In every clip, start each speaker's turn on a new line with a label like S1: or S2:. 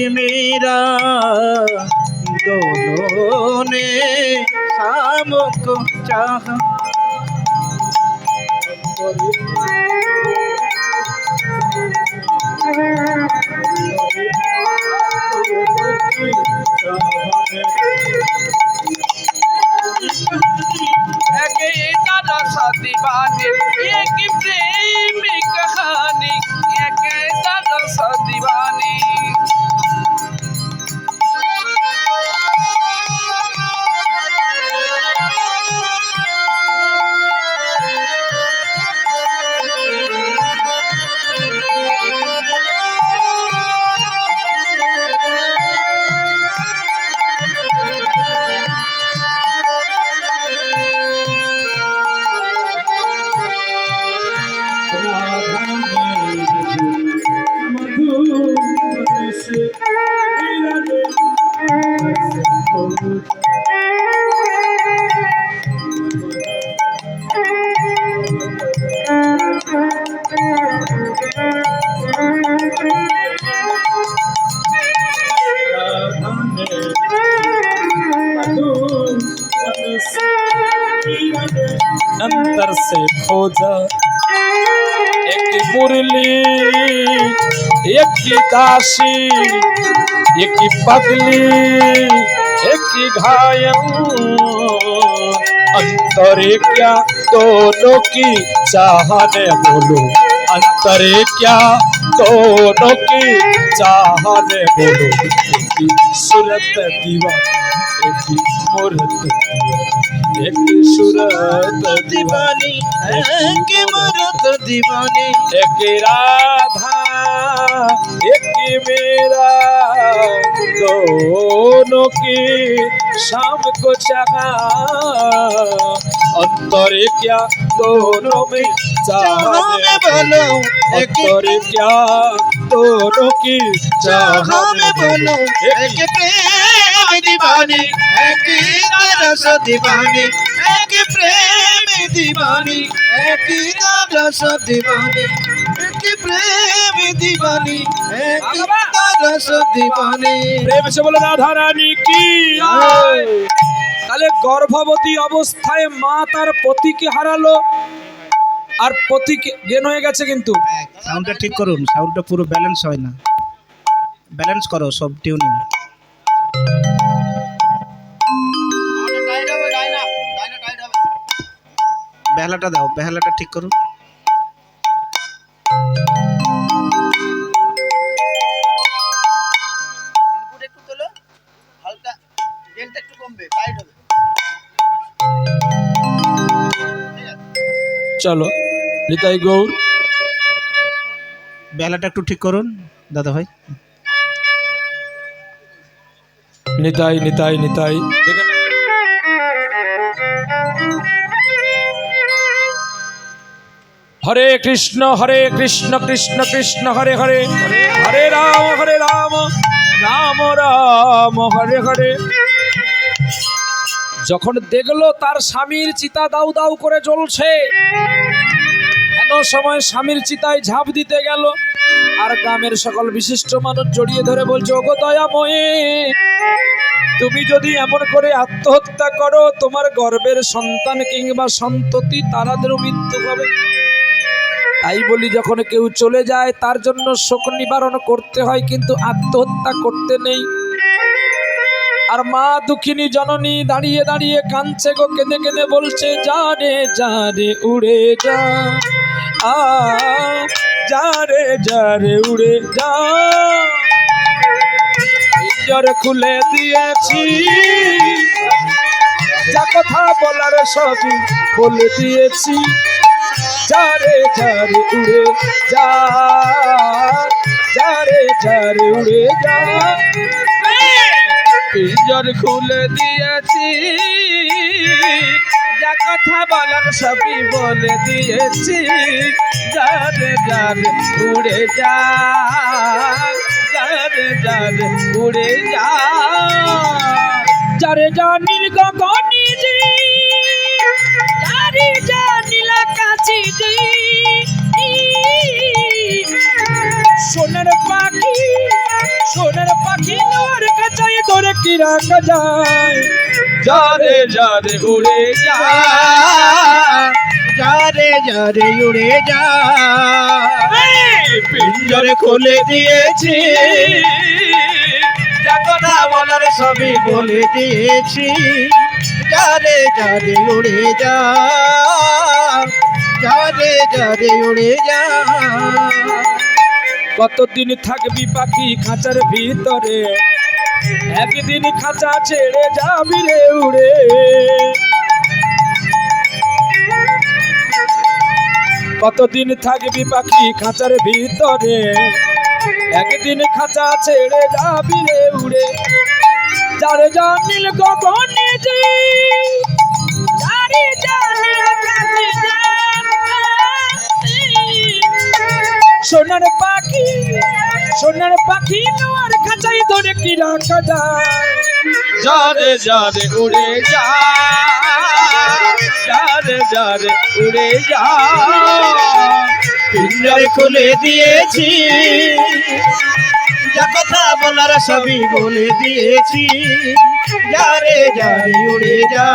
S1: मेरा दोनों ने शाम को चाहा।
S2: दीवानी एक प्रेम कहानी, एक सा दीवानी।
S3: अंतर से खोजा एक मुरली, एक की दासी, एक की पगली, एक की घायल। अंतरे क्या दोनों की चाहने बोलो, अंतरे क्या दोनों की चाहने बोलो। एक की सूरत दीवानी, एक की मूरत दीवानी, एक की सूरत
S1: दीवानी, एक मूरत दीवानी।
S3: एक राधा एक मेरा, दोनों की शाम को चाहा। अंतरे क्या दोनों में चाहने
S1: बोलो,
S3: अंतरे क्या दोनों की चाहने
S1: बोलो। एक प्रेम दीवानी, एक रस दीवानी, एक प्रेम दीवानी, एक रस दीवानी, एक प्रेम दीवानी, एक रस दीवानी।
S3: प्रेम से बोलो राधा रानी की। তাহলে গর্ভবতী অবস্থায় মা তার পতিকে হারালো, আর পতি জ্ঞান হয়ে গেছে। কিন্তু
S1: সাউন্ডটা ঠিক করুন, সাউন্ডটা পুরো ব্যালেন্স হয় না, ব্যালেন্স করো সব টিউনিং। বেহালাটা দাও, বেহালাটা ঠিক করুন।
S3: চলো নিতাই গৌর,
S1: বেহালাটা একটু ঠিক করুন দাদা ভাই।
S3: নিতাই নিতাই নিতাই। হরে কৃষ্ণ কৃষ্ণ কৃষ্ণ হরে হরে, হরে রাম রাম রাম হরে হরে। যখন দেখলো তার স্বামীর চিতা দাউ দাউ করে জ্বলছে, এমন সময় স্বামীর চিতায় ঝাঁপ দিতে গেল, আর গ্রামের সকল বিশিষ্ট মানুষ জড়িয়ে ধরে বলছে, ওগো দয়াময়ী, তুমি যদি এমন করে আত্মহত্যা করো, তোমার গর্ভের সন্তান কিংবা সন্ততি তারাদেরও মৃত্যু হবে। তাই বলি যখন কেউ চলে যায় তার জন্য শোক নিবারণ করতে হয়, কিন্তু আত্মহত্যা করতে নেই। আর মা দুঃখিনী জননী দাঁড়িয়ে দাঁড়িয়ে কাঁদছে গো, কেঁদে কেঁদে বলছে, যা রে উড়ে যা, যা রে উড়ে যা। পিঞ্জর খুলে দিয়েছি, যা কথা বলার সবই বলে দিয়েছি। যা রে উড়ে যা, যা রে উড়ে যা। পিঞ্জর খুলে দিয়েছি, যা কথা বলার সবই বলে দিয়েছি। যা রে উড়ে যা, যা রে উড়ে যা। যারে যা নীল গগনে যে, যারে যা নীল আকাশে যে, সোনার পাখি সোনার পাখি নোয়ার কাছাই ধরে কি রাখা যায়
S2: যারে যারে উড়ে যা
S1: যারে যারে উড়ে যা পিঞ্জরে খুলে দিয়েছি
S2: যা কথা বলার
S1: সবই বলে দিয়েছি যারে যারে উড়ে যা যারে যারে উড়ে যা
S3: কতদিন থাকবি পাখি খাঁচার ভিতরে একদিন খাঁচা ছেড়ে যাবি রে উড়ে কতদিন থাকবি পাখি খাঁচার ভিতরে একদিন খাঁচা ছেড়ে যাবি রে উড়ে যারে জানিল গগনে যে যারে জানিল আকাশে যাতে। সোনার পাখি নোয়ার খাঁচাই ধরে কি রাখা যায়
S2: যারে যারে উড়ে যা যারে যারে উড়ে যা
S1: পিঞ্জরে খুলে দিয়েছি যা কথা বলার সবই বলে দিয়েছি যারে যারে উড়ে যা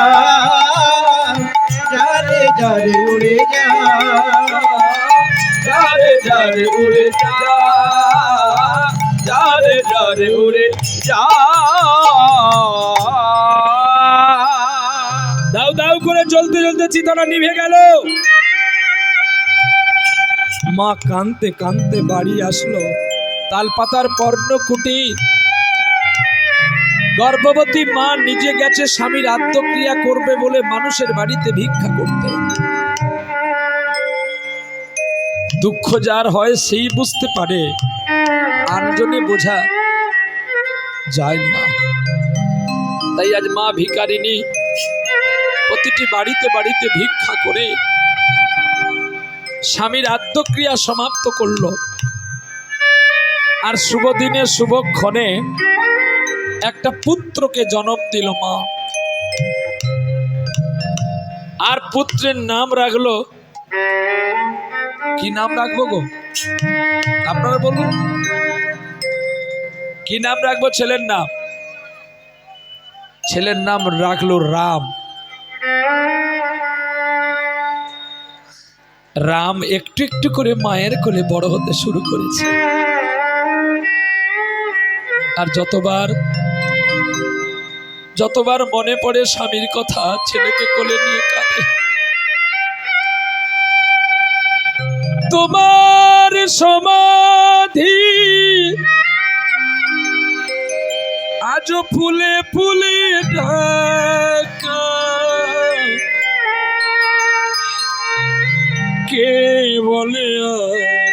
S1: যারে যারে উড়ে যা
S2: যারে যারে উড়ে যা যারে যারে উড়ে যা
S3: দাউ দাউ করে জ্বলতে জ্বলতে চিতাটা নিভে গেল মা কাঁদতে কাঁদতে বাড়ি আসলো তালপাতার পর্ণকুটির গর্ভবতী মা নিজে গেছে স্বামীর আত্মক্রিয়া করবে বলে মানুষের বাড়িতে ভিক্ষা করতে দুঃখ যার হয় সেই বুঝতে পারে আনজনে বোঝা যায় না তাই আজ মা ভিখারিনী প্রতিটি বাড়িতে বাড়িতে ভিক্ষা করে স্বামীর আত্মক্রিয়া সমাপ্ত করলো আর শুভ দিনে শুভক্ষণে একটা পুত্রকে জন্ম দিল মা আর পুত্রের নাম রাখলো কি নাম রাখবো গো আপনারা বলুন কি নাম রাখবো ছেলের নাম রাখলো রাম রাম একটু একটু করে মায়ের কোলে বড় হতে শুরু করেছে আর যতবার মনে পড়ে স্বামীর কথা ছেলেকে কোলে নিয়ে কাঁদে তোমার সমাধি আজ ফুলে ফুলে ঢাকা কে বলে আর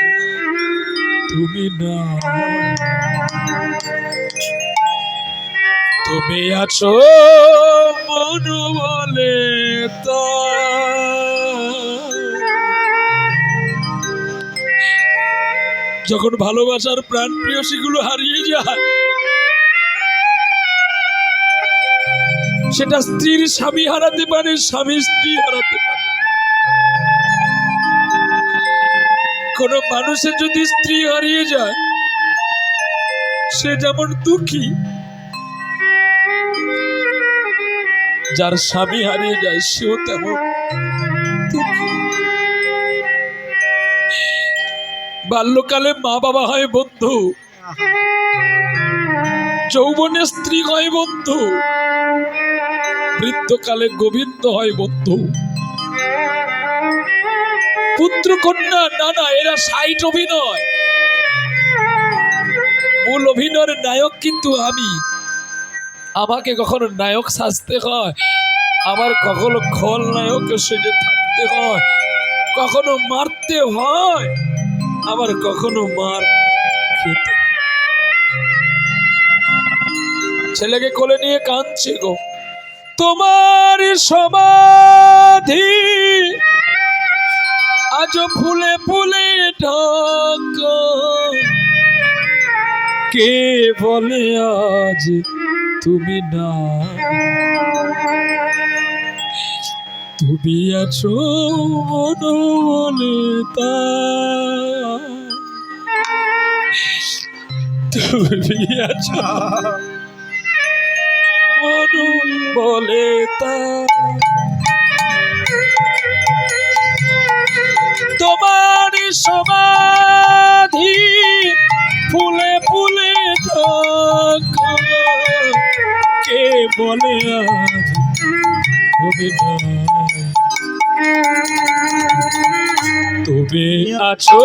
S3: তুমি না তুমি আছো মন বলে তা যখন ভালোবাসার প্রাণ প্রিয়সীগুলো হারিয়ে যায় সেটা স্ত্রীর স্বামী হারাতে পারে স্বামী স্ত্রী হারাতে পারে কোন মানুষের যদি স্ত্রী হারিয়ে যায় সে যেমন দুঃখী যার স্বামী হারিয়ে যায় সেও তেমন দুঃখী বাল্যকালে মা বাবা হয় বন্ধু যৌবনে স্ত্রী হয় বন্ধু বৃদ্ধকালে গোবিন্দ হয় বন্ধু পুত্র কন্যা না এরা সাইড অভিনয় মূল অভিনয়ের নায়ক কিন্তু আমি আমাকে কখনো নায়ক সাজতে হয় আবার কখনো খল নায়ক সেজে থাকতে হয় কখনো মারতে হয় আবার কখনো মার খেতে ছেলেকে কোলে নিয়ে কাঁদছে গো তোমার সমাধি আজ ফুলে ফুলে ঢাকা কে বলে আজ তুমি না তুমি আছো মন বলে তা তুমি আছো মনু বলে তা তোমার সমাধি ফুলে ফুলে ঢাকা কে বলে আজ তুমি নাই। তুমি আছো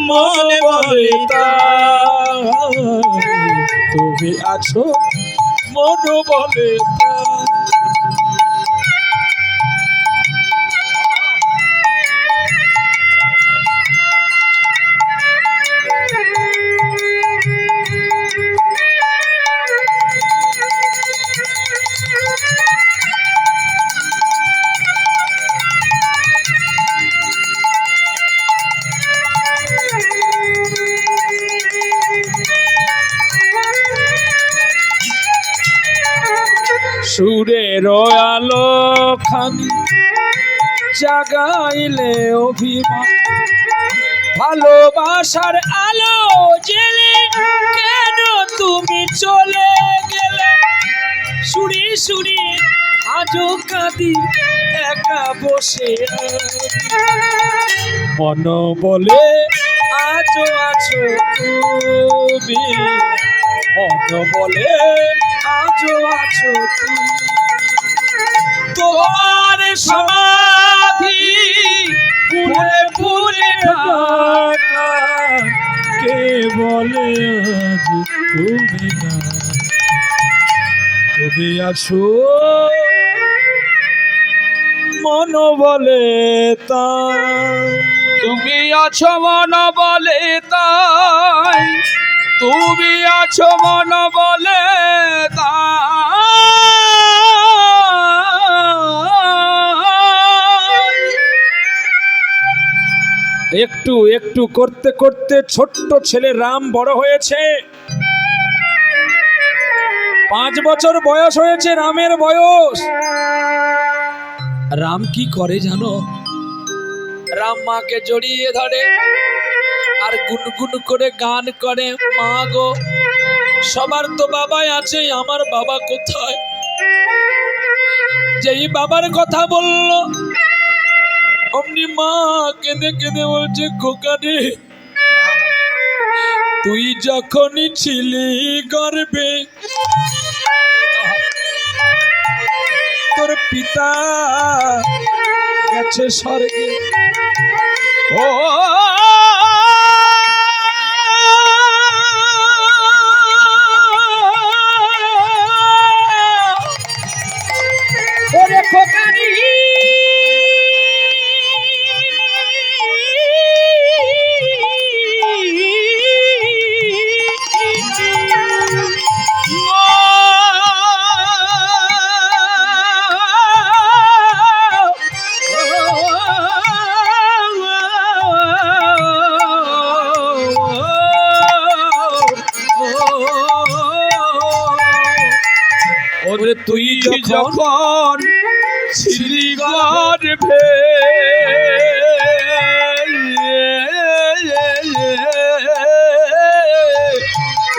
S3: মনে বলে তাই, তুমি আছো মন বলে তাই। সুরের আলো খানি জাগাইলে অভিমান, ভালোবাসার আলো জেলে কেন তুমি চলে গেলে। সুরি সুরি আজও কাঁদি একা বসে মন বলে আজও আছো তুমি, মন বলে আজও আছো তুমি। তোমার সমাধি ফুলে ফুলে ঢাকা কে বলে আজ তুমি না। তুমি আছো মন বলে তাই,
S2: তুমি আছো মন বলে তাই, তুমি আছো মন বলে তাই।
S3: একটু একটু করতে করতে ছোট্ট ছেলে রাম বড় হয়েছে। 5 বছর বয়স হয়েছে রামের বয়স। রাম কি করে জানো? রাম মাকে জড়িয়ে ধরে আর গুনগুন করে গান করে, মা গো সবার তো বাবাই আছে, আমার বাবা কোথায়? যেই বাবার কথা বলল অমনি মা কেঁদে কেঁদে বলছে, খোকা রে তুই যখনই ছিলি গর্ভে তোর পিতা গেছে স্বর্গে।
S2: ও
S3: ওরে খোকারি
S2: ওরে তুই যখন ছিলি গর্ভে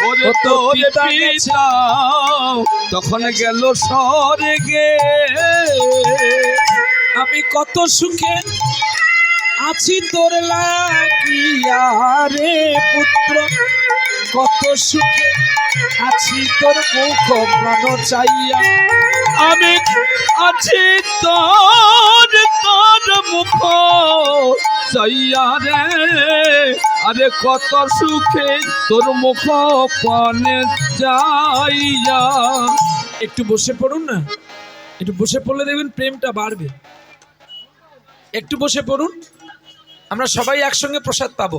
S2: ওরে তোর পিতা তখন গেল স্বর্গে।
S3: আমি কত সুখে আছি তোর লাগিয়া রে পুত্র, কত সুখে আছি তোর মুখ প্রাণ চাইয়া।
S2: আমি আছি তোর তোর মুখ চাইয়া রে, আরে কত সুখে তোর মুখ পানে যাইয়া।
S3: একটু বসে পড়ুন না, একটু বসে পড়লে দেখবেন প্রেমটা বাড়বে। একটু বসে পড়ুন, আমরা সবাই একসঙ্গে প্রসাদ পাবো।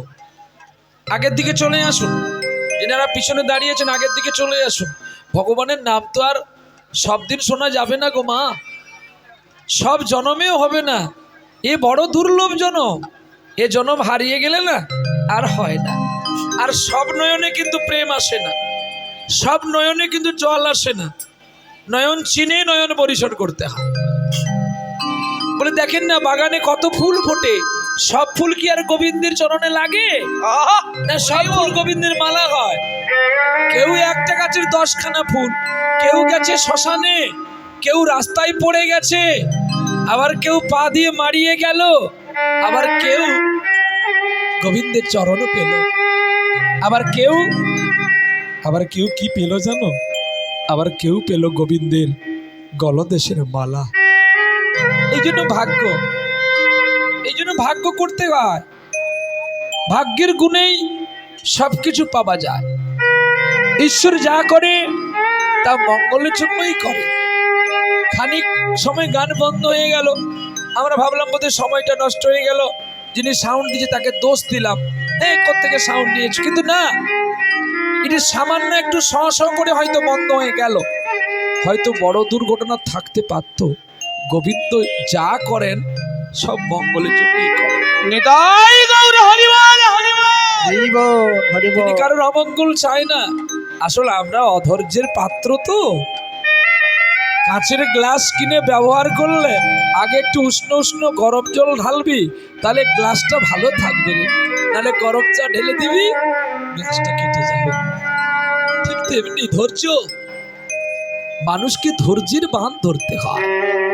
S3: আগের দিকে চলে আসুন, এনারা পিছনে দাঁড়িয়েছেন আগের দিকে চলে আসুন। ভগবানের নাম তো আর সব দিন শোনা যাবে না গো মা, সব জনমেও হবে না। এ বড় দুর্লভ জনম, এ জনম হারিয়ে গেলে না আর হয় না। আর সব নয়নে কিন্তু প্রেম আসে না, সব নয়নে কিন্তু জল আসে না। নয়ন চিনে নয়ন পরিশোধ করতে হয়। বলে দেখেন না বাগানে কত ফুল ফোটে, সব ফুল কি আর গোবিন্দের চরণে লাগে না? সব ফুল গোবিন্দের মালা হয়। কেউ একটা গাছের 10খানা ফুল, কেউ গেছে শ্মশানে, কেউ রাস্তায় পড়ে গেছে, আবার কেউ পা দিয়ে মারিয়ে গেল, আবার কেউ গোবিন্দের চরণও পেল, আবার কেউ কি পেল জানো? আবার কেউ পেল গোবিন্দের গলদেশের মালা। এই জন্য ভাগ্য করতে হয়। ভাগ্যের গুণেই সবকিছু পাওয়া যায়। ঈশ্বর যা করে তা মঙ্গলের জন্যই করে। খানিক সময় গান বন্ধ হয়ে গেল, আমরা ভাবলাম বোধহয় সময়টা নষ্ট হয়ে গেল, যিনি সাউন্ড দিয়েছে তাকে দোষ দিলাম, কোত্থেকে সাউন্ড নিয়েছে, কিন্তু না, এটা সামান্য একটু শ করে হয়তো বন্ধ হয়ে গেল, হয়তো বড় দুর্ঘটনা থাকতে পারত। গোবিন্দ যা করেন সব মঙ্গলের জন্যই করেন।
S2: নিতাই গৌর হরিবল হরিবল।
S3: তিনি কারোর অমঙ্গল চায় না। আসলে আমরা অধৈর্যের পাত্র তো। কাঁচের গ্লাস কিনে ব্যবহার করলে আগে একটু উষ্ণ উষ্ণ গরম জল ঢালবি, তাহলে গ্লাসটা ভালো থাকবে রে, নাহলে গরম চা ঢেলে দিবি, গ্লাসটা কেটে যাবে। ঠিক তেমনি ধৈর্য, মানুষকে ধৈর্যের বাঁধ ধরতে হয়,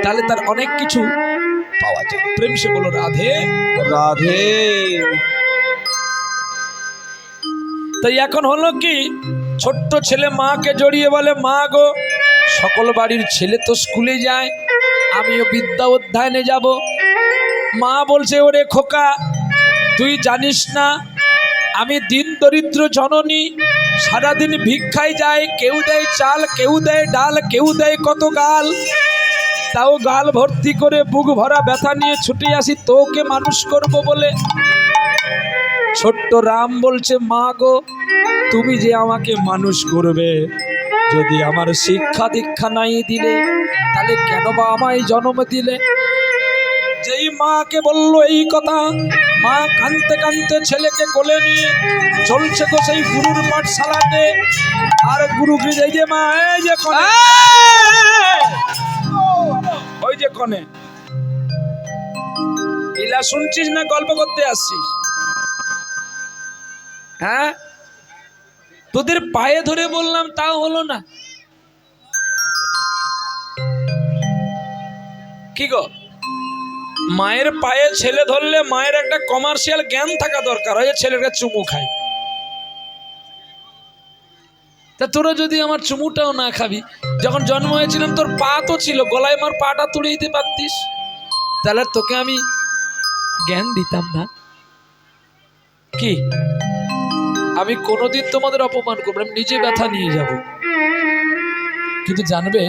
S3: তাহলে তার অনেক কিছু পাওয়া যায়। প্রেম সে বলো রাধে
S2: রাধে।
S3: তাই এখন হলো কি, ছোট্ট ছেলে মাকে জড়িয়ে বলে, মা গো, সকল বাড়ির ছেলে তো স্কুলে যায়, আমিও বিদ্যা অধ্যয়নে যাব। মা বলছে, ওরে খোকা, তুই জানিস না আমি দিন দরিদ্র জননী, সারাদিন ভিক্ষায় যায়, কেউ দেয় চাল, কেউ দেয় ডাল, কেউ দেয় কত গাল, তাও গাল ভর্তি করে বুক ভরা ব্যথা নিয়ে ছুটে আসি তোকে মানুষ করব বলে। ছোট্ট রাম বলছে, মা গো, তুমি যে আমাকে মানুষ করবে, যদি আমার শিক্ষা দীক্ষা নাই দিলে, তাহলে কেন বা আমায় জন্ম দিলে? যেই মাকে বলল এই কথা, মা কাঁদতে কাঁদতে ছেলেকে কোলে নিয়ে চলছে তো সেই গুরুর পাঠশালাতে। আর গুরুকে এই যে মা, এই যে কনে, ওই যে কনে, লীলা শুনছিস না গল্প করতে আসছিস? হ্যাঁ, তোদের পায়ে ধরে বললাম তাও হলো না। কি গো, মায়ের পায়ে ছেলে ধরলে মায়ের একটা কমার্শিয়াল জ্ঞান থাকা দরকার, হয় ছেলেটা চুমু খাই। তা তোরা যদি আমার চুমুটাও না খাবি, যখন জন্ম হয়েছিলাম তোর পা তো ছিল, গলায় আমার পাটা তুলে দিতে পারতিস, তাহলে তোকে আমি জ্ঞান দিতাম না। কি, আমি কোনোদিন তোমাদের অপমান করবো, আমি নিজে ব্যথা নিয়ে যাব, কিন্তু জানবে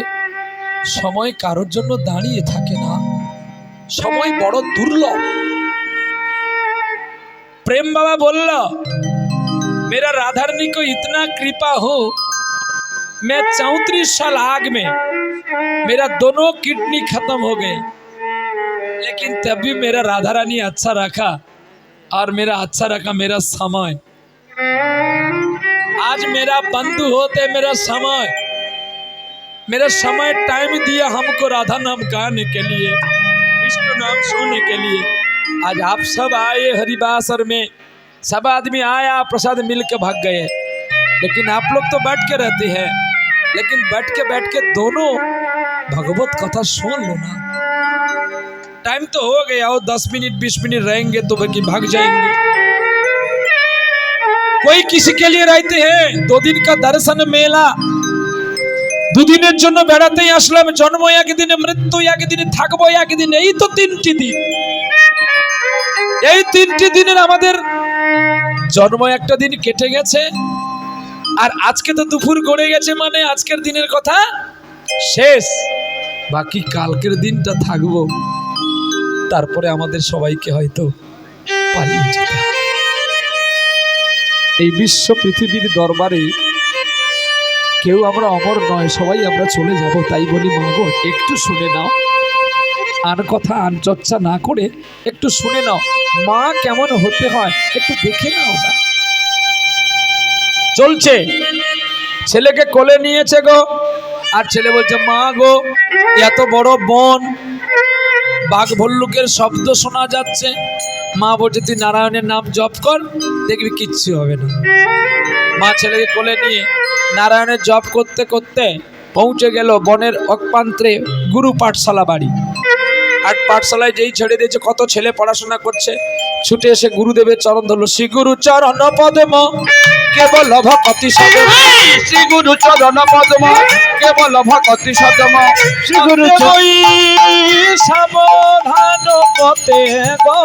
S3: সময় কারোর জন্য দাঁড়িয়ে থাকে না, সময় বড় দুর্লভ। প্রেম বাবা বলল, मेरा राधारनी को इतना कृपा हो, मैं 34 साल आग में मेरा दोनों किडनी खत्म हो गए, लेकिन तब भी मेरा राधा रानी अच्छा रखा, और मेरा अच्छा रखा मेरा समय। आज मेरा बंधु होते मेरा समय टाइम दिया हमको राधा नाम गाने के लिए, कृष्ण नाम सुनने के लिए। आज आप सब आए हरिवासर में, सब आदमी आया, प्रसाद मिल के भाग गए, लेकिन आप लोग तो बैठ के रहते हैं, लेकिन बैठ के दोनों भगवत कथा सुन लो ना। टाइम तो हो गया, और 10 मिनट 20 मिनट रहेंगे तो बाकी भाग जाएंगे। कोई किसी के लिए रहते हैं 2 दिन का दर्शन मेला, 2 দিনের জন্য বেড়াতেই আসলাম, জন্ম একদিনে, মৃত্যু একদিনে, থাকবো একদিনে, এই তো 3টি দিন। এই 3টি দিনের আমাদের জন্ম একটা দিন কেটে গেছে, আর আজকে তো দুপুর গড়ে গেছে, মানে আজকের দিনের কথা শেষ, বাকি কালকের দিনটা থাকবো, তারপরে আমাদের সবাইকে হয়তো পালিয়ে যেতে হবে। এই বিশ্ব পৃথিবীর দরবারে কেউ আমরা অমর নয়, সবাই আমরা চলে যাব। তাই বলি, মা গো, একটু শুনে নাও, আন কথা আন চর্চা না করে একটু শুনে নাও, মা কেমন হতে হয় একটু দেখে নাও না। চলছে, ছেলেকে কোলে নিয়েছে গো, আর ছেলে বলছে, মা গো, এত বড় বন, বাঘ ভল্লুকের শব্দ শোনা যাচ্ছে, মা বলছে তুই নারায়ণের নাম জপ কর, দেখবি কিচ্ছু হবে না। মা ছেলেকে কোলে নিয়ে নারায়ণের জপ করতে করতে পৌঁছে গেল বনের অকপান্ত্রে গুরু পাঠশালা বাড়ি। আর পাঠশালায় যেই ছেড়ে দিয়েছে, কত ছেলে পড়াশোনা করছে, ছুটে এসে গুরুদেবের চরণ ধরলো। শ্রী গুরু চরণ পদ্ম কেবল ভকতি সদম,
S2: শ্রী গুরু চরণ পদ্ম কেবল ভকতি সদম, শ্রী গুরু
S3: সাবধান মতে গো,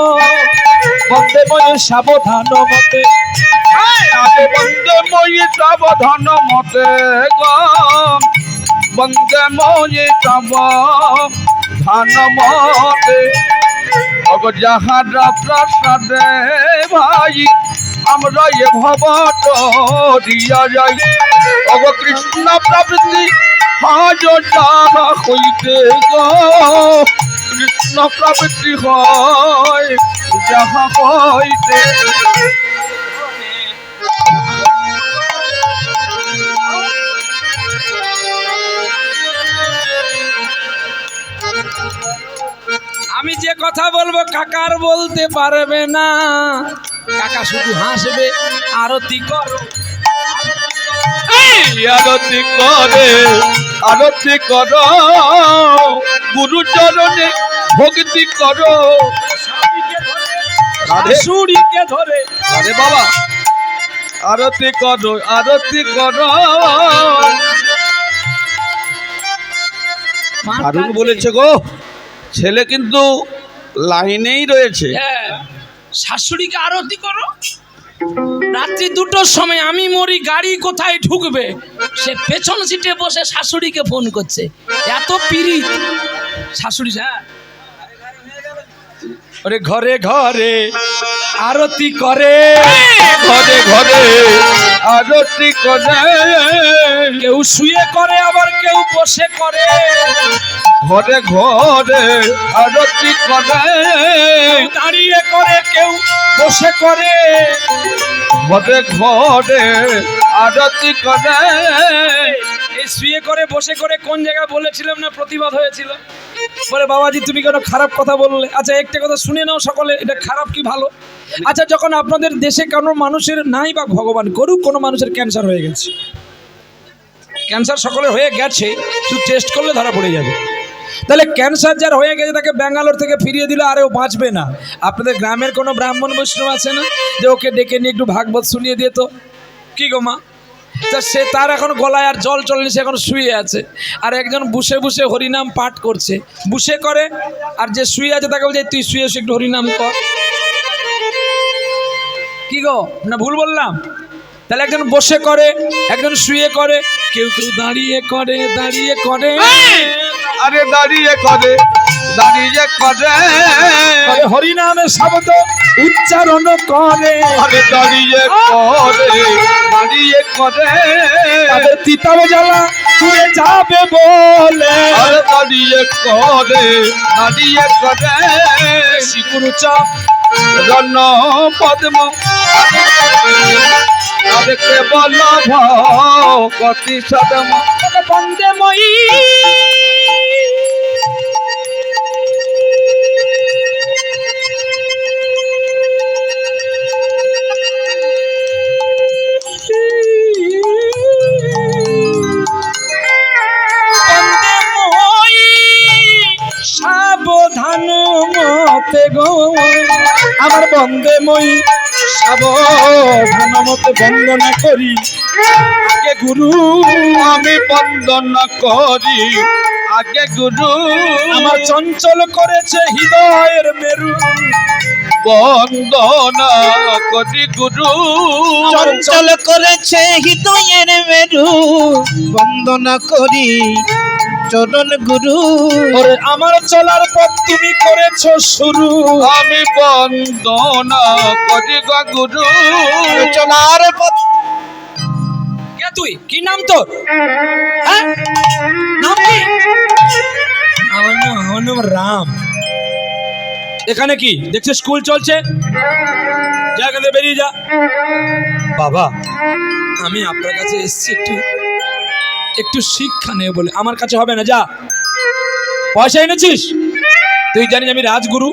S3: বন্দে ময় সাবধান মতে,
S2: আরে বন্দে মই সাবধান মতে গো, বন্দে মই সাবধান মতে। অগ যাহারা প্রসাদে ভাই আমরা এ ভবত দিয়া যাই, অগ কৃষ্ণ প্রভৃতি হাজ যাহা হইতে গো, কৃষ্ণ প্রভৃতি হয় যাহা হইতে।
S3: আমি যে কথা বলবো কাকার বলতে পারবে না, কাকা শুধু হাসবে। আরতি করো,
S2: আরতি করে আরতি কর, গুরু চরণে ভক্তি করো।
S3: শাশুড়িকে ধরে,
S2: আরে বাবা, আরতি করো আরতি করো। দারুণ বলেছে গো, ছেলে কিন্তু লাইনেই রয়েছে।
S3: হ্যাঁ, শাশুড়িকে আরতি করো। রাত্রি 2টোর সময় আমি মরি, গাড়ি কোথায় ঢুকবে, সে পেছন সিটে বসে শাশুড়িকে ফোন করছে। এত পিরিত শাশুড়ি। হ্যাঁ, ওরে ঘরে ঘরে আরতি করে,
S2: ঘরে ঘরে আরতি করে,
S3: কেউ শুয়ে করে আবার কেউ বসে করে,
S2: ঘরে ঘরে আরতি করে,
S3: কেউ দাঁড়িয়ে করে কেউ বসে করে,
S2: ঘরে ঘরে আরতি করে।
S3: এই শুয়ে করে বসে করে কোন জায়গায় বলেছিলাম না, প্রতিবাদ হয়েছিল। বলে বাবাজি তুমি কেন খারাপ কথা বললে? আচ্ছা একটা কথা শুনে নাও সকলে, এটা খারাপ কি ভালো? আচ্ছা যখন আপনাদের দেশে কোনো মানুষের নাই, বা ভগবান করুক কোনো মানুষের ক্যান্সার হয়ে গেছে, ক্যান্সার সকলে হয়ে গেছে, শুধু টেস্ট করলে ধরা পড়ে যাবে। তাহলে ক্যান্সার যার হয়ে গেছে তাকে ব্যাঙ্গালোর থেকে ফিরিয়ে দিলে আরেও বাঁচবে না। আপনাদের গ্রামের কোনো ব্রাহ্মণ বৈষ্ণব আছে না যে ওকে ডেকে নিয়ে একটু ভাগবত শুনিয়ে দিয়ে তো? কি গো মা? তা সে তার এখন গলায় আর জল চললে, সে এখন শুয়ে আছে, আর একজন বসে বসে হরিনাম পাঠ করছে, বসে করে, আর যে শুয়ে আছে তাকে বলছে তুই শুয়ে একটু হরিনাম কর। কি গো, না ভুল বললাম? তাহলে একজন বসে করে, একজন শুয়ে করে, কেউ কেউ দাঁড়িয়ে করে, দাঁড়িয়ে করে,
S2: আরে দাঁড়িয়ে করে দাঁড়িয়ে করে,
S3: হরিনামের শব্দ উচ্চারণ করে,
S2: আরে দাঁড়িয়ে করে দাঁড়িয়ে করে,
S3: তাদের তিতাব জ্বালা দূরে যাবে বলে,
S2: আরে দাঁড়িয়ে করে দাঁড়িয়ে করে,
S3: শিকুরু চাপ
S2: রণ পদ্ম আরে কেবল ভকতি সদম,
S3: বন্দে মই সাবধান মতে গো, আমার বন্দে মই সাবধান মতে বন্দনা করি, আগে গুরু
S2: আমি বন্দনা করি, আগে গুরু
S3: আমার চঞ্চল করেছে হৃদয়ের মেরু,
S2: বন্দনা করি গুরু,
S1: চঞ্চল করেছে হৃদয়ের মেরু, বন্দনা করি চরণ গুরু।
S3: ওরে আমার চলার পথ তুমি করেছো শুরু,
S2: আমি বন্দনা করি গো গুরু,
S1: চলার পথ।
S3: কে তুই? কি নাম তোর? হ্যাঁ? নাম কি? আমার নাম রাম। এখানে কি দেখছিস? স্কুল চলছে, জায়গাতে বেরিয়ে যা। বাবা আমি আপনার কাছে এসেছি একটু শিক্ষা নেই বলে। আমার কাছে হবে না, যা। পয়সা এনেছিস? তুই জানিস আমি রাজগুরু,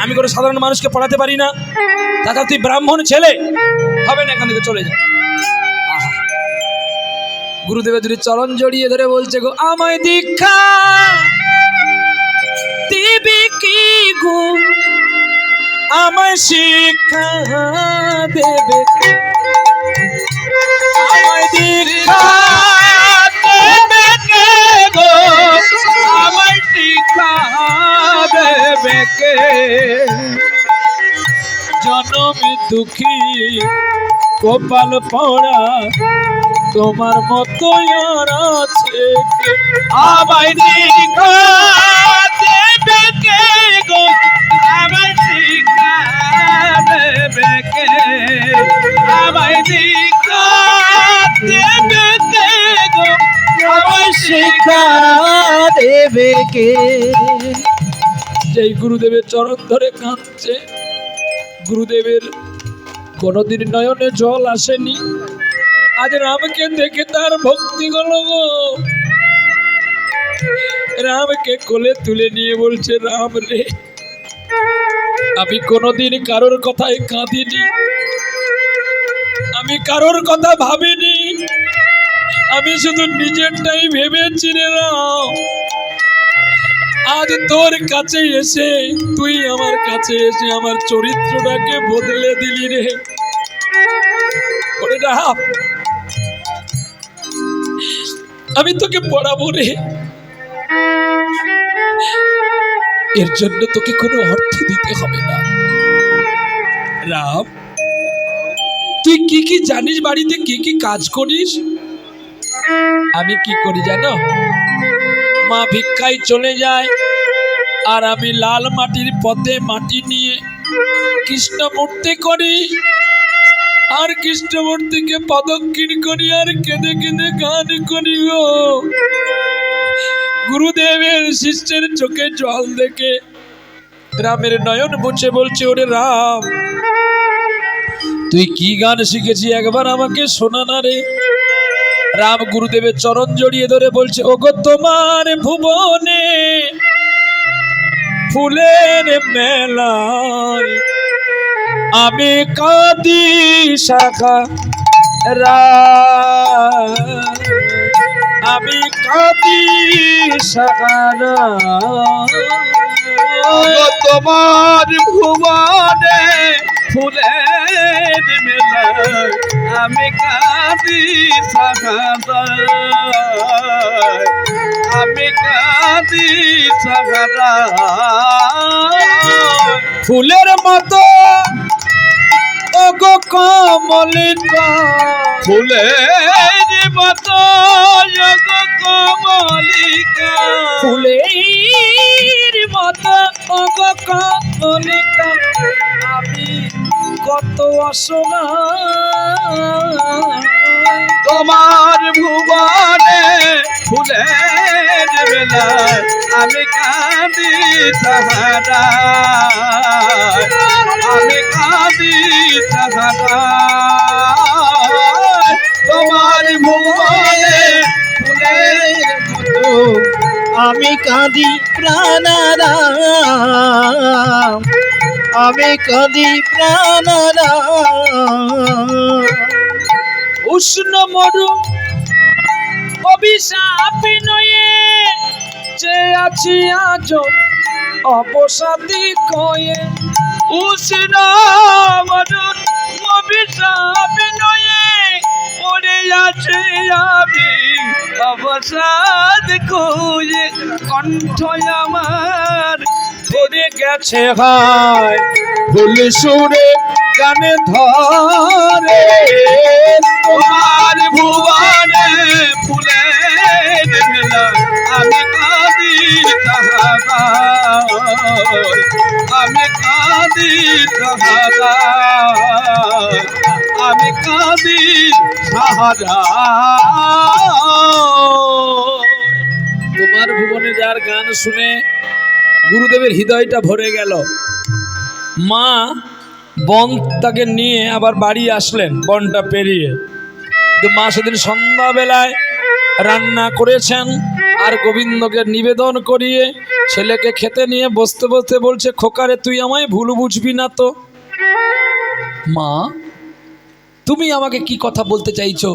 S3: আমি কোনো সাধারণ মানুষকে পড়াতে পারি না, তাছাড়া তুই ব্রাহ্মণ ছেলে, হবে না, এখান থেকে চলে যা। আহা, গুরুদেবের দুটি চরণ জড়িয়ে ধরে বলছে, গো আমায় দীক্ষা দিবি কি গো, আমায় শিক্ষা দেবে কে, আমায় দীক্ষা
S2: দেবে কে গো, আমায় শিক্ষা দেবে কে?
S3: জনমে দুঃখী কপাল পড়া তোমার মতো আর আছে কে?
S2: আমায় শিক্ষা দেবে কে গো, আমায় শিক্ষা দেবে কে? আমায় শিক্ষা দেবে কে গো, আমায় শিক্ষা
S1: দেবে কে?
S3: যেই গুরুদেবের চরণ ধরে কাঁদছে, গুরুদেবের কোনোদিন নয়নে জল আসেনি, আজ রামকে দেখে তার ভক্তি হলো গো। রামকে কোলে তুলে নিয়ে বলছে, রাম রে, আমি কোনোদিন কারোর কথায় কাঁদিনি, আমি কারোর কথা ভাবিনি, আমি শুধু নিজেরটাই ভেবেছি রে রাম। আজ তোর কাছে এসে, তুই আমার কাছে এসে আমার চরিত্রটাকে বদলে দিলি রে। ওরে রাম, আমি তোকে পড়াবো রে, এর জন্য তোকে কোনো অর্থ দিতে হবে না। রাম, তুই কি কি জানিস, বাড়িতে কি কি কাজ করিস? আমি কি করি জানো? মা ভিক্ষায় চলে যায়, আর আমি লাল মাটির পথে মাটি নিয়ে কৃষ্ণ মূর্তি করি, আর কৃষ্ণ মূর্তিকে প্রদক্ষিণ করি, আর কেঁদে কেঁদে গান করি গো। গুরুদেবের শিষ্যের চোখে জল দেখে রামের নয়ন মুছে বলছে, ওরে রাম, তুই কি গান শিখেছি একবার আমাকে শোনা না রে। রাম গুরুদেবের চরণ জড়িয়ে ধরে বলছে, ওগো তোমার ভুবনে ফুলের মেলায় আমি কাঁদি শাখা আমি কাঁদি শাখা
S2: তোমার ভুবনে ফুলের মেলায় আমি কাঁদি শাখা, আমি কাঁদি শাখা।
S3: ফুলের মতো ওগো কমলিকা,
S2: ফুলের মতো কমলিকা,
S3: ফুলের মতো ওগো কমলিকা, আমি কত অসহায়।
S2: তোমার ভুবনে ফুলের বেলায় আমি কাঁদি তাহারা, আমি কাঁদি তাহারা। তোমার ভুবনে ফুলের মতো
S1: আমি কাঁদি প্রাণারাম, আমি কাঁদি প্রাণারাম।
S3: উষ্ণ মরু অভিশাপ নয়ে, যে আছি আজ অবসাদী কয়ে।
S2: উষ্ণ মরুর অভিশাপ নয়ে, পড়ে আছে আমি অবসাদ খুঁজে। কণ্ঠ আমার
S3: ফিরে গেছে হায়, ফুল সুরে গানে ধরে।
S2: তোমার ভুবনে ফুলের মেলা আমি কাঁদি তাহারা, আমি কাঁদি তাহারা, আমি কাঁদি তাহারা।
S3: তোমার ভুবনে যার গান শুনে গুরুদেবের হৃদয়টা ভরে গেল। মা বন তাকে নিয়ে আবার বাড়ি আসলেন বনটা পেরিয়ে। তো মা সেদিন সন্ধ্যাবেলায় রান্না করেছেন আর গোবিন্দকে নিবেদন করিয়ে ছেলেকে খেতে নিয়ে বসতে বসতে বলছে, খোকারে তুই আমায় ভুল বুঝবি না তো? মা, তুমি আমাকে কি কথা বলতে চাইছো?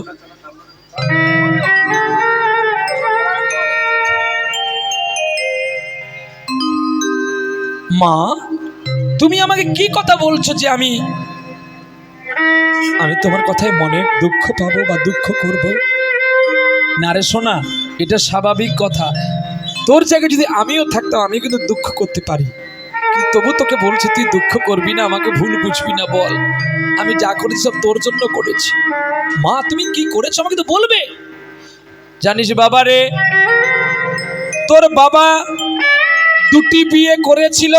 S3: মা, তুমি আমাকে কি কথা বলছো যে আমি তোমার কথায় মনে দুঃখ পাবো বা দুঃখ করব? না রে সোনা, এটা স্বাভাবিক কথা। তোর জায়গায় যদি আমিও থাকতাম আমি কিন্তু দুঃখ করতে পারি, কিন্তু তবু তোকে বলছি তুই দুঃখ করবি না, আমাকে ভুল বুঝবি না। বল, আমি যা করেছি সব তোর জন্য করেছি। মা, তুমি কি করেছো আমাকে তো বলবে। জানিস বাবা রে, তোর বাবা দুটি বিয়ে করেছিল।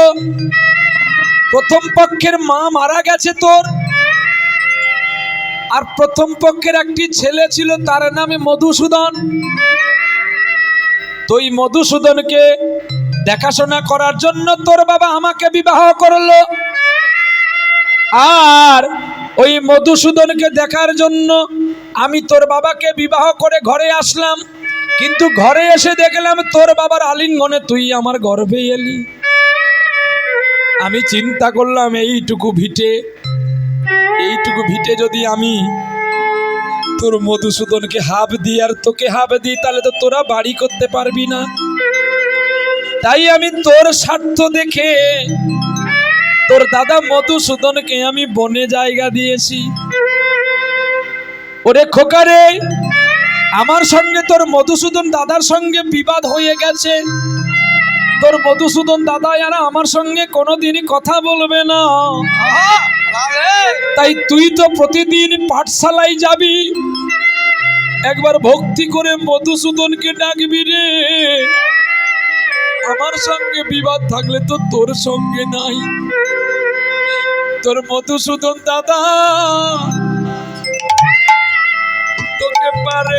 S3: প্রথম পক্ষের মা মারা গেছে তোর, আর প্রথম পক্ষের একটি ছেলে ছিল, তার নামে মধুসূদন। তুই মধুসূদনকে দেখাশোনা করার জন্য তোর বাবা আমাকে বিবাহ করলো, আর ওই মধুসূদনকে দেখার জন্য আমি তোর বাবাকে বিবাহ করে ঘরে আসলাম। কিন্তু ঘরে এসে দেখলাম তোর বাবার আলিঙ্গনে তুই আমার গর্ভে এলি। আমি চিন্তা করলাম এইটুকু ভিটে যদি আমি তোর মধুসূদনকে হাফ দিই আর তোকে হাফ দিই, তাহলে তো তোরা বাড়ি করতে পারবি না। তাই আমি তোর স্বার্থ দেখে তোর দাদা মধুসূদনকে আমি বনে জায়গা দিয়েছি। ওরে খোকারে, আমার সঙ্গে তোর মধুসূদন দাদার সঙ্গে বিবাদ হয়ে গেছে। তোর মধুসূদন দাদা আর আমার সঙ্গে কোনোদিনই কথা বলবে না। তাই তুই তো প্রতিদিন পাঠশালায় যাবি, একবার ভক্তি করে মধুসূদনকে ডাকবি রে। আমার সঙ্গে বিবাদ থাকলে তো তোর সঙ্গে নাই। তোর মধুসূদন দাদা তোকে পারে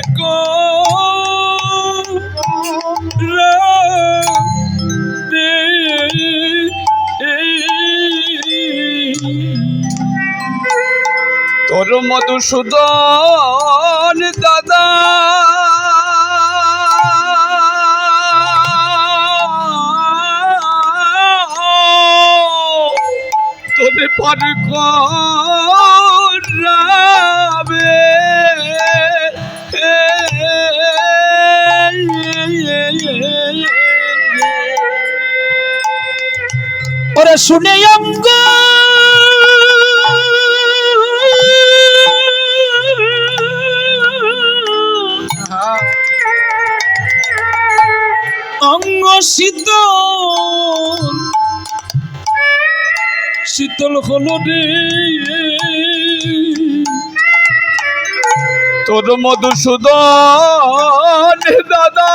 S2: তোর মধুসূদন দাদা তোরে পার করাবে।
S3: ওরে শুনে অঙ্গ অঙ্গ শীতল হলো রে।
S2: তোর মধুসূদন দাদা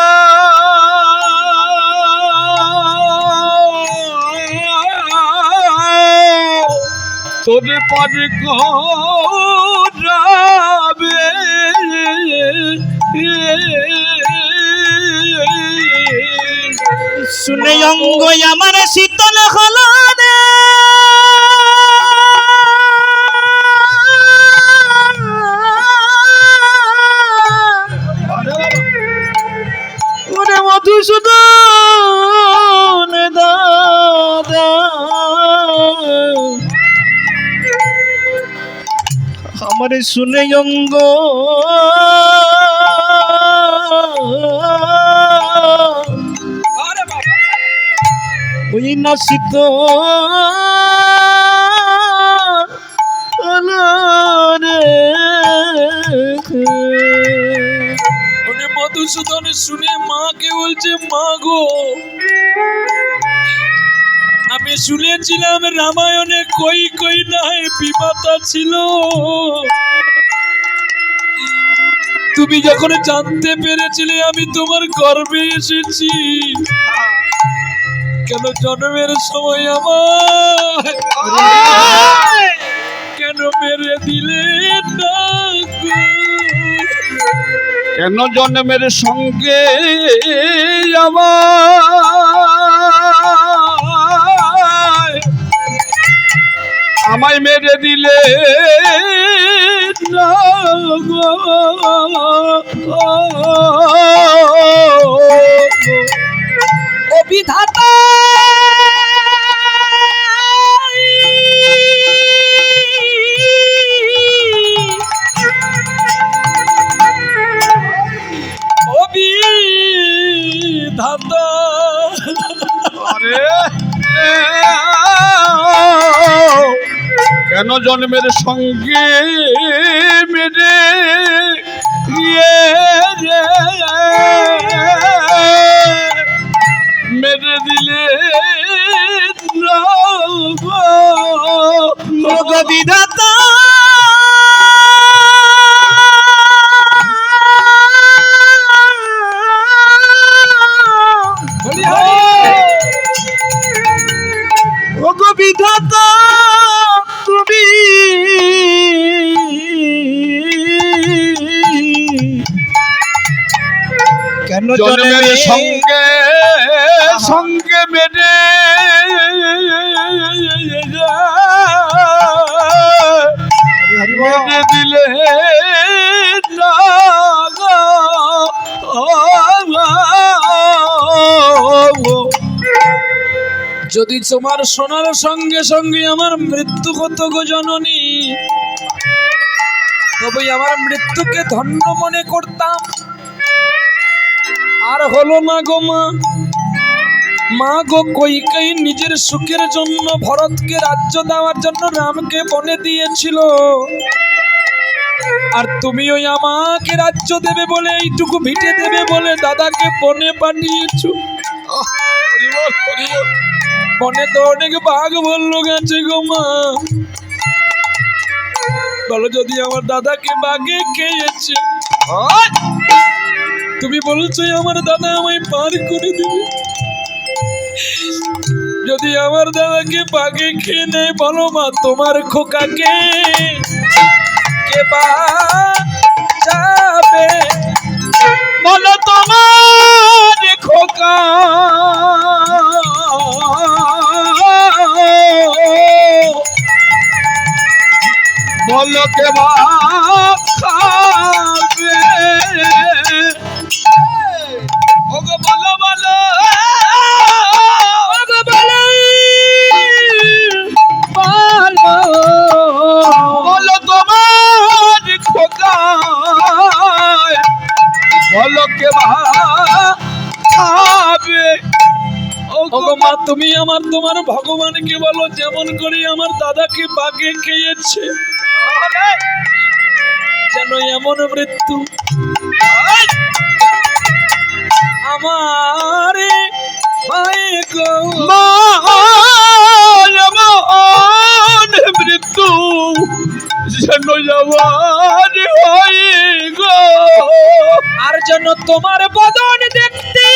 S2: তোর পার করাবে।
S1: শুনে অঙ্গ আমার শীতল হলো রে। ওরে মধুসূদন দাদা আমার শুনে অঙ্গ ওই নাসিত
S3: মধুসূদন শুনে মাকে বলছে, মা গো, আমি শুনেছিলাম রামায়ণে কই কই নাই বিমাতা ছিল। তুমি যখন জানতে পেরেছিলে আমি তোমার গর্ভে এসেছি, কেন জন্মের সময় আমার কেন মেরে দিলে না?
S2: কেন জন্মের সঙ্গে আমায় মেরে দিলে না গো।
S3: ও বিধাতা ও বিধাতা
S2: আরে কেন জন্মের সঙ্গে মেরে মেরে দিলে না গো
S1: বিধাতা
S3: বলি হরি
S1: ওগো বিধাতা তুমি কেন
S2: জন্মের
S1: জন্মের
S2: সঙ্গে সঙ্গে মেরে মেরে দিলে না গো।
S3: যদি তোমার শোনার সঙ্গে সঙ্গে আমার মৃত্যু হতো গো জননী, তবে আমার মৃত্যুকে ধন্য মনে করতাম। আর হলো না গো মা। মা গো কইকেই নিজের সুখের জন্য ভরতকে রাজ্য দেওয়ার জন্য রামকে বনে দিয়েছিল, আর তুমি ওই আমাকে রাজ্য দেবে বলে, এইটুকু ভিটে দেবে বলে দাদাকে বনে পাঠিয়েছো। বনে তো অনেক বাঘ বললো গেছে গো মা। বলো যদি আমার দাদাকে বাঘে খেয়েছে, তুমি বলছো আমার দাদা আমায় পার করে দেবে। যদি আমার দাদাকে বাঘে খেয়ে নেয়, বলো মা তোমার খোকাকে কে বাঁচাবে?
S2: বলো তোমার খোকা বলো কে খাবে? ওগো বলো বলো ওগো বলো বলো বলো তোমার খোকা বলো কে খাবে?
S3: ওগো মা তুমি আমার তোমার ভগবানকে বলো যেমন করে আমার দাদাকে বাঘে খেয়েছে, যেন এমন মৃত্যু আমার হয় গো।
S2: মৃত্যু যেন যাওয়ার হয় গো।
S3: আর যেন তোমার বদন দেখতে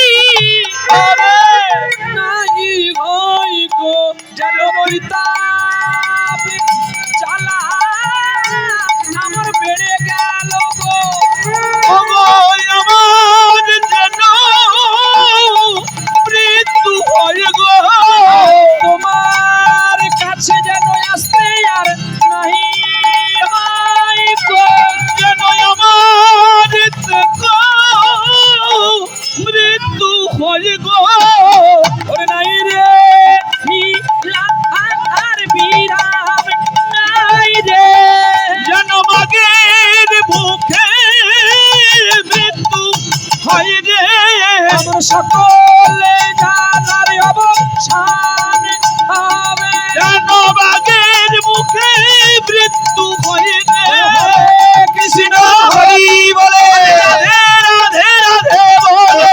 S3: নাই হয় গো, যেন বৈতাপ জ্বালা আমার বেড়ে গেল গো।
S2: ওগো আমার যেন মৃত্যু হয় গো।
S3: তোমার কাছে যেন আসতে আর নাহি হয় গো,
S2: যেন আমার মৃত্যু হয় গো।
S3: ওরে নাই রে আর বিরাম নাই রে,
S2: যেন মাগের মুখে মৃত্যু হয় রে।
S3: আমার সকলে জানার অবসান হবে।
S2: যেন মাগের মুখে মৃত্যু হয় রে।
S3: কৃষ্ণ
S2: হরি বলে রাধে রাধে রাধে বলে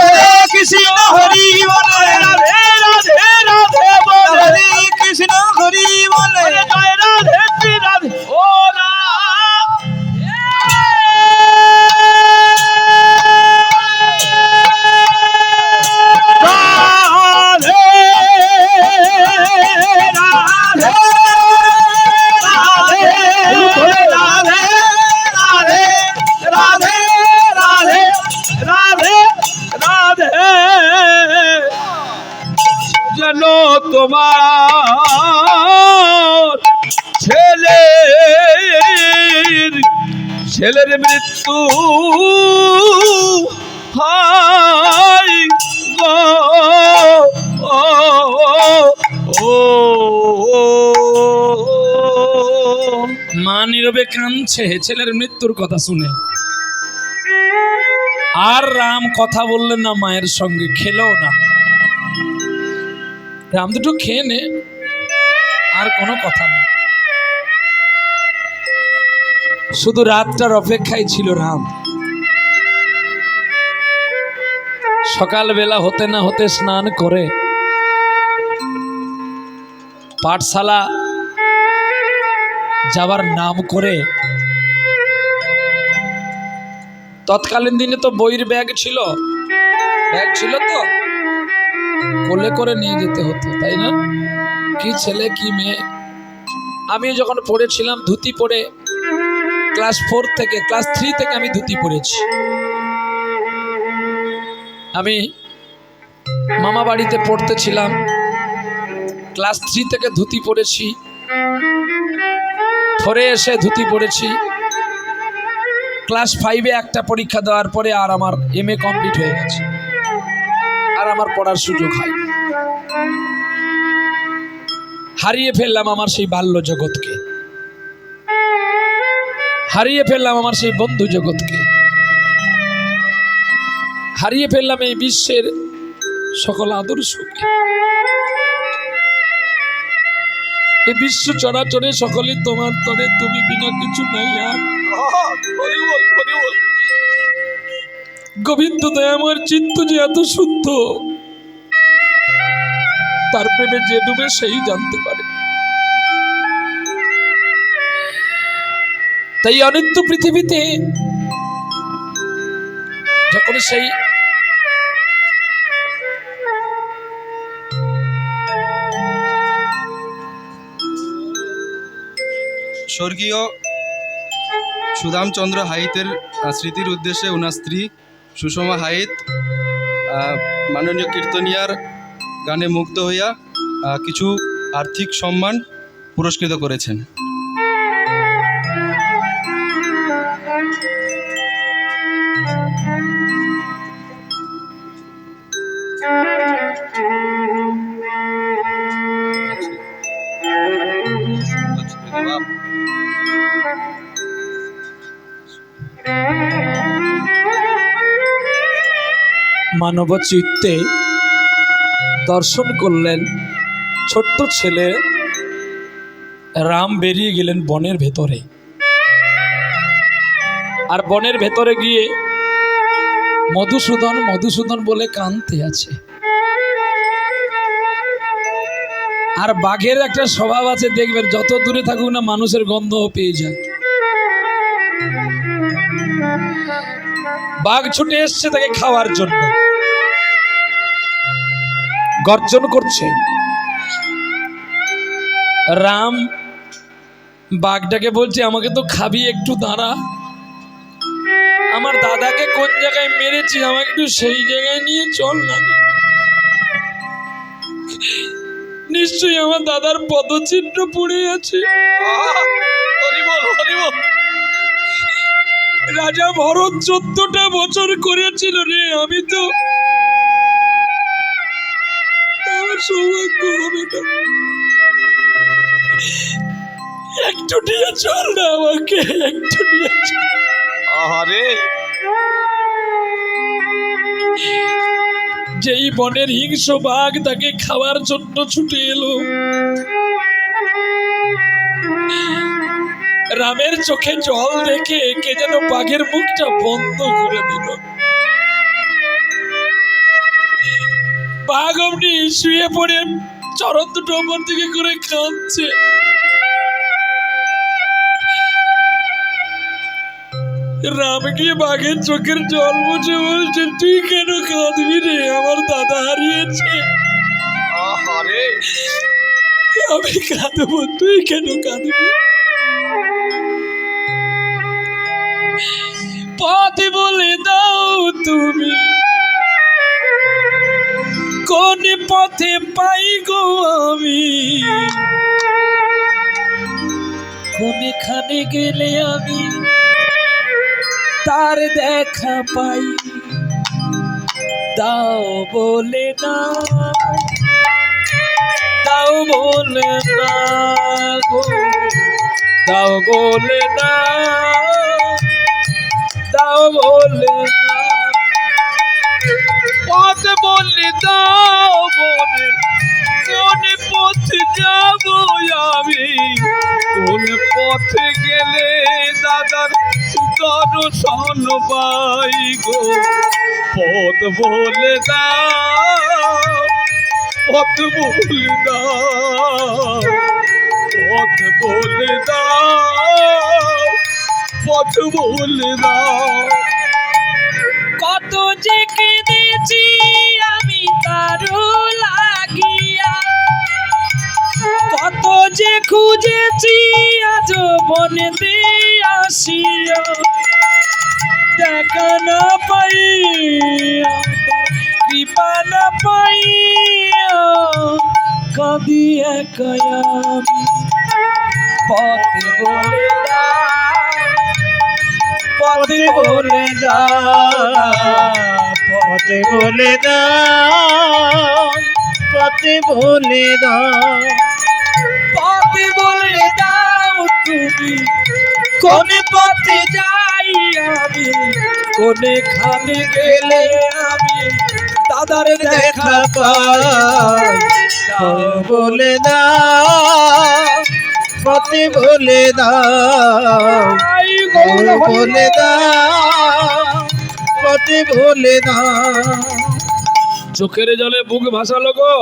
S2: কৃষ্ণ হরি বলে রাধে রাধে রাধে বলে হরে কৃষ্ণ হরি বলে জয় রাধে শ্রী রাধে ও যেন তোমার ছেলের ছেলের মৃত্যু হাই গো ও ও
S3: মা নীরবে কাঁদছে ছেলের মৃত্যুর কথা শুনে। আর রাম কথা বললেন না মায়ের সঙ্গে, খেলেও না। রাম দুটো খেয়ে নে, আর কোনো কথা নেই। শুধু রাতটার অপেক্ষায় ছিল রাম। সকালবেলা হতে না হতে স্নান করে পাঠশালা যাবার নাম করে, তৎকালীন দিনে তো বইয়ের ব্যাগ ছিল তো কোলে করে নিয়ে যেতে হতো, তাই না? কি ছেলে কি মেয়ে। আমি যখন পড়েছিলাম ধুতি পরে, ক্লাস 4 থেকে ক্লাস 3 থেকে আমি ধুতি পরেছি। আমি মামা বাড়িতে পড়তে ছিলাম, ক্লাস 3 থেকে ধুতি পরেছি, 4-এ এসে ধুতি পরেছি। ক্লাস 5-এ একটা পরীক্ষা দেওয়ার পরে আর আমার MA কমপ্লিট হয়ে গেছে, আর আমার পড়ার সুযোগ হয়। হারিয়ে ফেললাম আমার সেই বাল্য জগৎকে, হারিয়ে ফেললাম আমার সেই বন্ধু জগৎকে, হারিয়ে ফেললাম এই বিশ্বের সকল আদর্শকে। এই বিশ্ব চরাচরে সকলে তোমার তরে, তুমি বিনা কিছু নাই। আর গোবিন্দ দয়া, আমার চিত্ত যে এত শুদ্ধ, তার প্রেমে যে ডুবে সেই জানতে পারে। তাই অনিত্য পৃথিবীতে যখন সেই
S4: স্বর্গীয় সুধামচন্দ্র হাইতের স্মৃতির উদ্দেশ্যে ওনার স্ত্রী সুষমা হাইত মাননীয় কীর্তনিয়ার গানে মুগ্ধ হইয়া কিছু আর্থিক সম্মান পুরস্কৃত করেছেন।
S3: মানব চিত্তে দর্শন করলেন ছোট্ট ছেলে রাম বেরিয়ে গেলেন বনের ভেতরে। আর বনের ভেতরে গিয়ে মধুসূদন মধুসূদন বলে কাঁদতে আছে। আর বাঘের একটা স্বভাব আছে, দেখবেন যত দূরে থাকুক না মানুষের গন্ধও পেয়ে যায়। বাঘ ছুটে এসছে তাকে খাওয়ার জন্য, গর্জন করছে। রাম বাঘটাকে বলছে, আমাকে তো খাবি, একটু দাঁড়া। আমার দাদাকে কোন জায়গায় মেরেছি, আমাকে একটু সেই জায়গায় নিয়ে চল না। নিশ্চয়ই আমার দাদার পদচিহ্ন পড়ে আছে। রাজা ভরত 14টা বছর করেছিল রে, আমি তো আমার সৌভাগ্য হবে না। একটু নিয়ে চল না, আমাকে একটু নিয়ে চল।
S2: আরে
S3: যেই বনের হিংস্র বাঘ তাকে খাওয়ার জন্য ছুটে এলো, রামের চোখে জল দেখে কে যেন বাঘের মুখটা বন্ধ করে দিল। বাঘ অমনি শুয়ে পড়ে চরণ দুটো ওপর দিকে করে কাঁদছে। রাম গিয়ে বাঘের চোখের জল মুছে বলছে, তুই কেন কাঁদবি রে, আমার দাদা হারিয়েছে। আমি কাঁদবো, তুই কেন কাঁদবি? পথ বলে দাও তুমি, কোন পথে পাই গো আমি, কোনখানে গেলে আমি তার দেখা পাই, দাও বলে না, দাও বলে না গো, দাও বলে না, দাও বলে না, পথ বলে দাও বলে, কোন পথে যাব আমি, কোন পথে গেলে দাদার দর্শন পাই গো, পথ বলে দাও, পথ বলে দাও, পথ বলে দাও, পথ বলে দাও। কত যে কেঁদেছি আমি তারও লাগিয়া, কত যে খুঁজেছি আজ বনেতে আসিয়া, দেখা না পাইয়া, কৃপা না পাইয়া, কাঁদি একা আমি, পথ বলে দাও, পথ বলে দাও,
S1: পথ বলে দাও, পথ বলে দাও,
S3: পথ বলে দাও তুমি, কোন পথে যাই আমি, কোনে খানে গেলে আমি দাদার দেখা পাই,
S1: পথ বলে দাও, পথ বলে দাও, পথ বলে দাও, পথ বলে দাও।
S3: চোখের জলে বুক ভাসালো গো,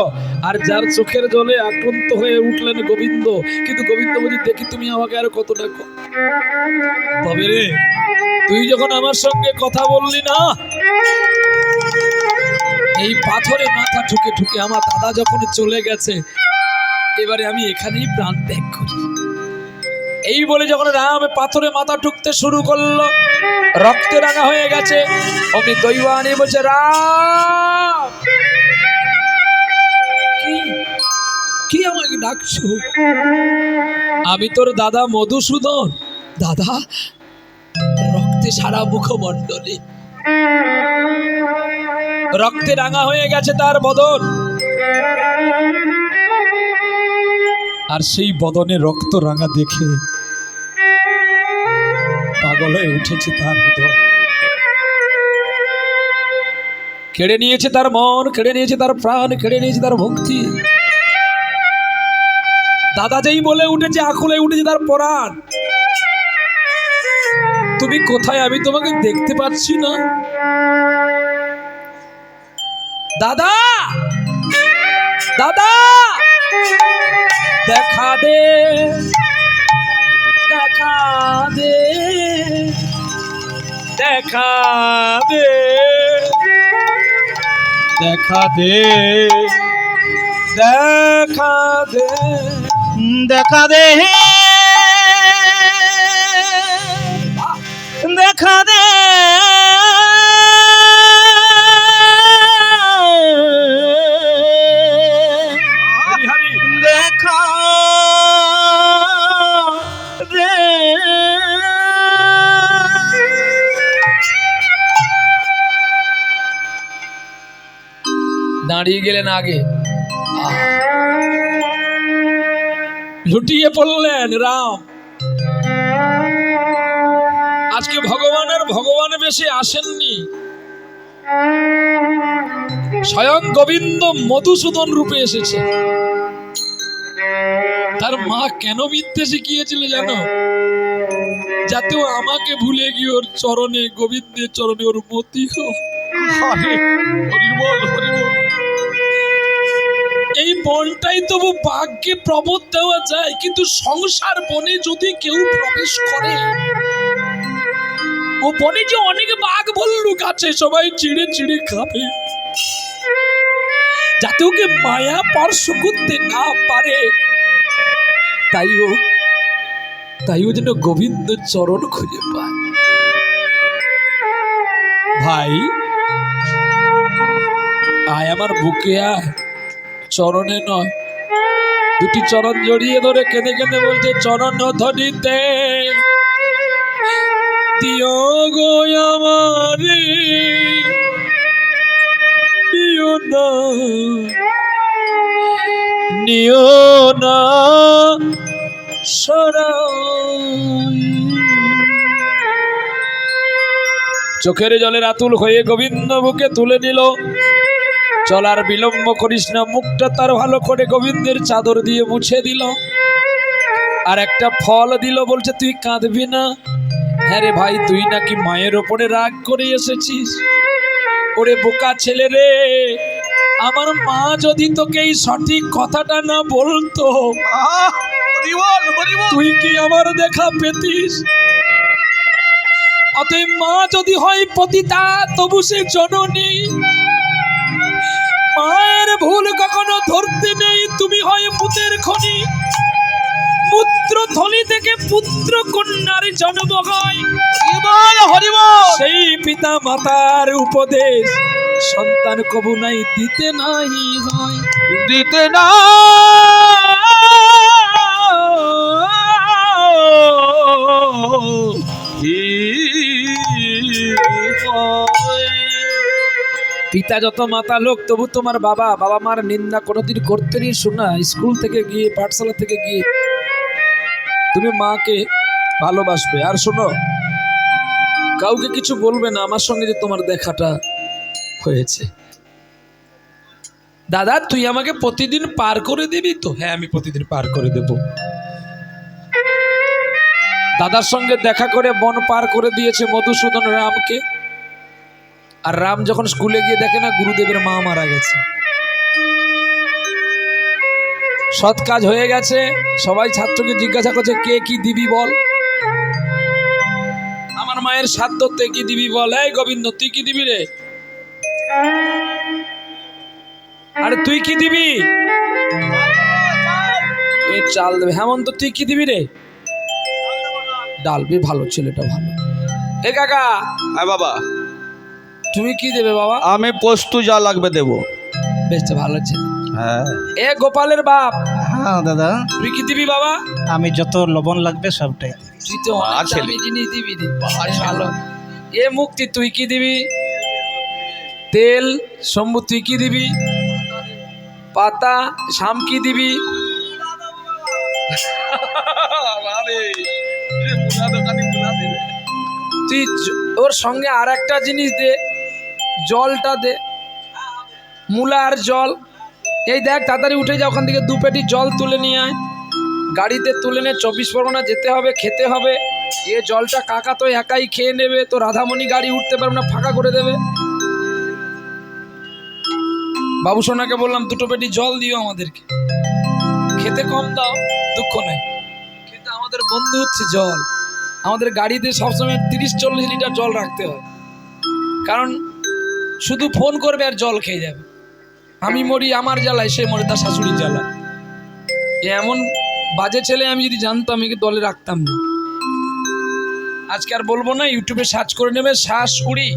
S3: আর যার চোখের জলে আক্রান্ত হয়ে উঠলেন গোবিন্দ। কিন্তু গোবিন্দ বলি, দেখি তুমি আমাকে আর কত ডাকো, তবে রে তুই যখন আমার সঙ্গে কথা বললি না, এই পাথরে মাথা ঠুকে ঠুকে আমার দাদা যখন চলে গেছে, এবারে আমি এখানেই প্রাণ ত্যাগ করি। এই বলে যখন রাম পাথরে মাথা ঠুকতে শুরু করলো, রক্তে রাঙা হয়ে গেছে, অমনি দৈবানি বলছে, রাম কি আমাকে ডাকছো? আমি তোর দাদা মধুসূদন। দাদা? রক্তে সারা মুখমণ্ডলে, রক্তে রাঙা হয়ে গেছে তার বদন, আর সেই বদনে রক্ত রাঙা দেখে পাগল হয়ে উঠেছে তার হৃদয়, কেড়ে নিয়েছে তার মন, কেড়ে নিয়েছে তার প্রাণ, কেড়ে নিয়েছে তার ভক্তি। দাদা যেই বলে উঠেছে, আকুলে উঠেছে তার পরাণ, তুমি কোথায়? আমি তোমাকে দেখতে পাচ্ছি না। দাদা, দাদা দেখা দে, দেখা দে, দেখা দে, দেখা দে, দেখা দে,
S1: দেখা দে, দেখা দে, দেখা দে।
S3: দাঁড়িয়ে গেলেন আগে, লুটিয়ে পড়লেন রাম। আজকে ভগবানের ভগবান বেশে আসেননি, স্বয়ং গোবিন্দ মধুসূদন রূপে এসেছে। তার মা কেন বিদ্যে শিখিয়েছিল জানো? যাতে ও আমাকে ভুলে গিয়ে ওর চরণে, গোবিন্দের চরণে ওর মতি হোক। এই বনটাই তবু বাঘকে প্রবোধ দেওয়া যায়, কিন্তু সংসার বনে যদি কেউ প্রবেশ করে, ও বনে যে অনেক বাঘ ভল্লুক আছে, সবাই চিড়ে চিড়ে খাবে, যাতে ওকে মায়া স্পর্শ করতে না পারে। তাই ও যেন গোবিন্দ চরণ খুঁজে পায়। ভাই আয় আমার বুকে আয়, চরণে নয়। দুটি চরণ জড়িয়ে ধরে কেঁদে কেঁদে বলছে, চরণ ধরিতে দিও গো আমারে নিও না সরাই। চোখের জলের আতুল হয়ে গোবিন্দ বুকে তুলে নিল। চলার বিলম্ব করিস না, মুখটা তার ভালো করে গোবিন্দের চাদর দিয়ে মুছে দিল। আর একটা ফল দিল, বলছে তুই কাঁদবি না। হ্যাঁ রে ভাই, তুই নাকি মায়ের ওপরে রাগ করে এসেছিস। ওরে বোকা ছেলে রে, আমার মা যদি তোকে এই সঠিক কথাটা না বলতো, তুই কি আমার দেখা পেতিস? অতএব মা যদি হয় পতিতা, তবু সে জননী। মায়ের ভুল কখনো ধরতে নেই, তুমি হয় মুতের খনি। পুত্র থলি থেকে পুত্র কন্যার জন্ম হয়। সেই পিতা মাতার উপদেশ সন্তান কবু নাই দিতে নাই হয়,
S2: দিতে না।
S3: পিতা যত মাতা লোক, তবু তোমার বাবা মার নিন্দা কোনোদিন করতেনই শোনা। স্কুল থেকে গিয়ে, পাঠশালা থেকে গিয়ে তুমি মাকে ভালোবাসবে। আর শোনো, কাউকে কিছু বলবে না আমার সঙ্গে যে তোমার দেখাটা হয়েছে। দাদা তুই আমাকে প্রতিদিন পার করে দিবি তো? হ্যাঁ, আমি প্রতিদিন পার করে দেব। দাদার সঙ্গে দেখা করে বন পার করে দিয়েছে মধুসূদন রামকে। আর রাম যখন স্কুলে গিয়ে দেখে না গুরুদেবের মা মারা গেছে, সৎ কাজ হয়ে গেছে। সবাই ছাত্রকে জিজ্ঞাসা করছে, কে কি দিবি বল? আমার মায়ের সাধ্যতে কি দিবি বল? এই গোবিন্দ, তুই কি দিবি রে? আরে তুই কি দিবি? এ চাল দেবে। হেমন্ত তুই কি দিবি রে? ডাল। বে ভালো, ছেলেটা ভালো। এ কাকা।
S2: হ্যাঁ বাবা।
S3: তুমি কি দেবে বাবা?
S2: আমি পোস্তু যা লাগবে দেবো।
S3: বেশ ভালো ছেলে।
S2: হ্যাঁ।
S3: এ গোপালের বাপ,
S1: হ্যাঁ দাদা,
S3: তুই কি দিবি বাবা?
S1: আমি যত লবণ লাগবে সবটাই।
S3: তুই তো অনেক দামি জিনিস দিবি রে। ভালো। এ মুক্তি, তুই কি দিবি? তেল। শম্ভু তুই কি দিবি? পাতা। শাম কি দিবি? তুই ওর সঙ্গে আর একটা জিনিস দে, জলটা দে, মূলা আর জল। এই দেখ, তাড়াতাড়ি উঠে যা, ওখান থেকে 2 পেটি জল তুলে নিয়ে আয়। গাড়িতে তুলে নে, 24 পরগনা যেতে হবে, খেতে হবে। এ জলটা কাকা তো একাই খেয়ে নেবে, তো রাধামণি গাড়ি উঠতে পারবে না, ফাঁকা করে দেবে। বাবু সোনাকে বললাম 2 পেটি জল দিও আমাদেরকে, খেতে কম দাও, দুঃখ নেই, কিন্তু আমাদের বন্ধু হচ্ছে জল। আমাদের গাড়িতে সবসময় 30-40 লিটার জল রাখতে হয়, কারণ শুধু ফোন করবে আর জল খেয়ে যাবে। আমি মরি আমার জ্বালায়, সে মরে তার শাশুড়ির জ্বালায়। এমন বাজে ছেলে, আমি যদি জানতাম একে দলে রাখতাম না। আজকে আর বলবো না, ইউটিউবে সার্চ করে নেবে শ্বাস উড়ি।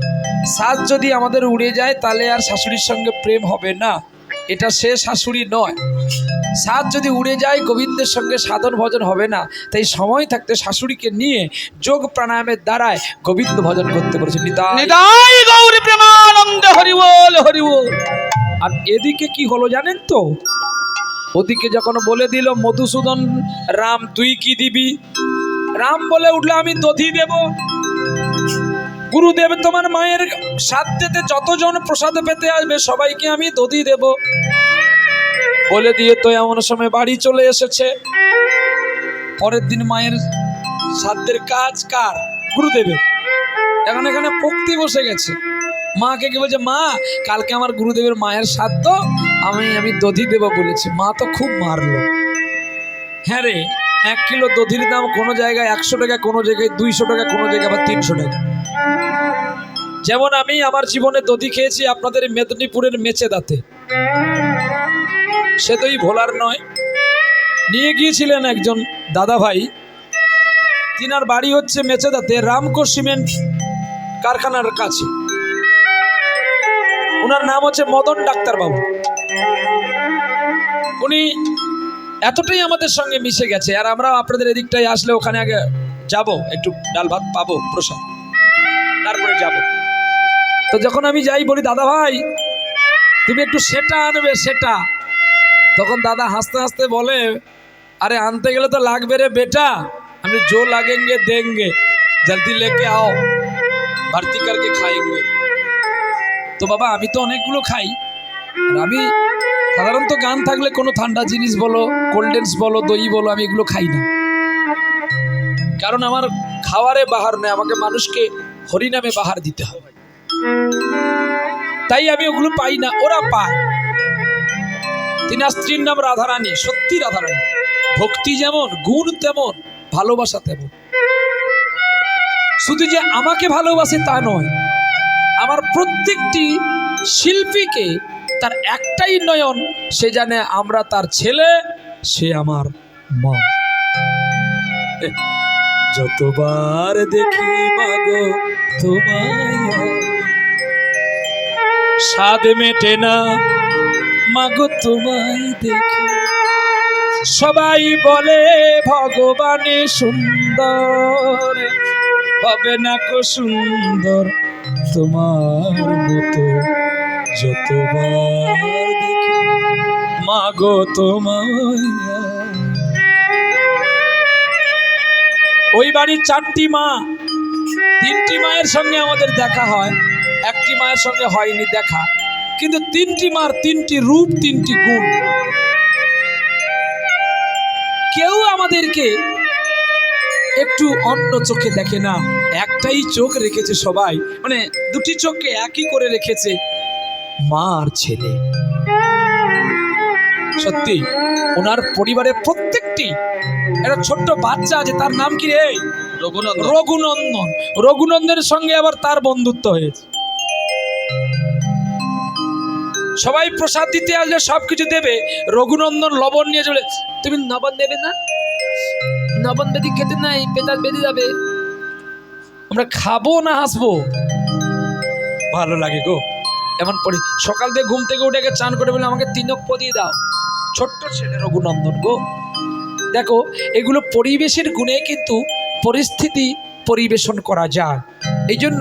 S3: শ্বাস যদি আমাদের উড়ে যায়, তাহলে আর শাশুড়ির সঙ্গে প্রেম হবে না। এটা সে শাশুড়ি নয়। শ্বাস যদি উড়ে যায়, গোবিন্দের সঙ্গে সাধন ভজন হবে না। তাই সময় থাকতে শাশুড়িকে নিয়ে যোগ প্রাণায়ামের দ্বারায় গোবিন্দ ভজন করতে পারছে।
S2: নিতাই গৌর প্রেমানন্দ, হরি বল হরি বল।
S3: আর এদিকে কি হলো জানেন তো? ওদিকে যখন বলে দিল মধুসূদন রাম, তুই কি দিবি? রাম বলে উঠলো, আমি দধি দেব। গুরুদেব তোমার মায়ের সাধ্যেতে যতজন প্রসাদ পেতে আসবে সবাইকে আমি দধি দেব বলে দিয়ে তো এমন সময় বাড়ি চলে এসেছে। পরের দিন মায়ের সাধ্যের কাজ কার? গুরুদেবের। এখন এখানে পক্তি বসে গেছে। মাকে কি বলছে, মা কালকে আমার গুরুদেবের মায়ের সাধ্য, আমি দধি দেব বলেছি। মা তো খুব মারলো। হ্যাঁ রে, 1 কিলো দধির দাম কোনো জায়গায় 100 টাকা, কোনো জায়গায় 200 টাকা, কোনো জায়গায় আবার 300 টাকা। যেমন আমি আমার জীবনে দধি খেয়েছি আপনাদের মেদিনীপুরের মেচেদাতে, সে তোই ভোলার নয়। নিয়ে গিয়েছিলেন একজন দাদা ভাই, তিনার বাড়ি হচ্ছে মেচেদাতে, রামকো সিমেন্ট কারখানার কাছে। ওনার নাম হচ্ছে মদন ডাক্তার বাবু। উনি এতটাই আমাদের সঙ্গে মিশে গেছে, আর আমরা আপনাদের এদিকটাই আসলে ওখানে আগে যাব, একটু ডাল ভাত পাবো, প্রসাদ। তারপরে যাব। তো যখন আমি যাই বলি দাদা ভাই তুমি একটু সেটা আনবে সেটা, তখন দাদা হাসতে হাসতে বলে अरे आनते गले तो लागबे रे बेटा, हमें जो लागेंगे देंगे, जल्दी लेके आओ, भर्ती करके खाएंगे। तो बाबा আমি তো অনেকগুলো খাই, আর আমি সাধারণত গান থাকলে কোনো ঠান্ডা জিনিস বলো, কোল্ড ড্রিঙ্কস বলো, দই বলো, আমি এগুলো খাই না, কারণ আমার খাওয়ারে বাহার নেই, আমাকে মানুষকে হরিনামে বাহার দিতে হবে, তাই আমি ওগুলো পাই না, ওরা পায়। তিনার স্ত্রীর নাম রাধারানী, সত্যি রাধারানী, ভক্তি যেমন গুণ তেমন ভালোবাসা তেমন। শুধু যে আমাকে ভালোবাসে তা নয়, আমার প্রত্যেকটি শিল্পীকে তার একটাই নয়ন, সে জানে আমরা তার ছেলে, সে আমার মা। যতবার দেখি মাগো তোমায়, স্বাদ মেটে না মাগো তোমায় দেখে। সবাই বলে ভগবানে সুন্দর, হবে না কো সুন্দর তোমার মতো। যতবার দেখি মাগো তোমায়। ওই বাড়ির 4টি মা, 3টি মায়ের সঙ্গে আমাদের দেখা হয়, একটি মায়ের সঙ্গে হয়নি দেখা, কিন্তু 3টি মার 3টি রূপ, 3টি গুণ। কেউ আমাদেরকে একটু অন্য চোখে দেখে না, একটাই চোখ রেখেছে সবাই, মানে 2টি চোখকে একই করে রেখেছে, মার ছেলে। সত্যি ওনার পরিবারের প্রত্যেকটি, একটা ছোট্ট বাচ্চা আছে, তার নাম কি রে? রঘুনন্দন। রঘুনন্দনের সঙ্গে আবার তার বন্ধুত্ব হয়েছে। সবাই প্রসাদ দিতে আসলে সবকিছু দেবে, রঘুনন্দন লবণ নিয়ে চলে, তুমি লবণ দেবে না, লবণ বেদি খেতে নাই, পেটার বেঁধে যাবে, আমরা খাবো না হাসবো, ভালো লাগে গো। এমন পরি সকাল থেকে ঘুম থেকে উঠে চান করে বলে আমাকে 3 দিয়ে দাও, ছোট্ট ছেলে রঘুনন্দন গো। দেখো এগুলো পরিবেশের গুণে কিন্তু পরিস্থিতি পরিবেশন করা যায়। এই জন্য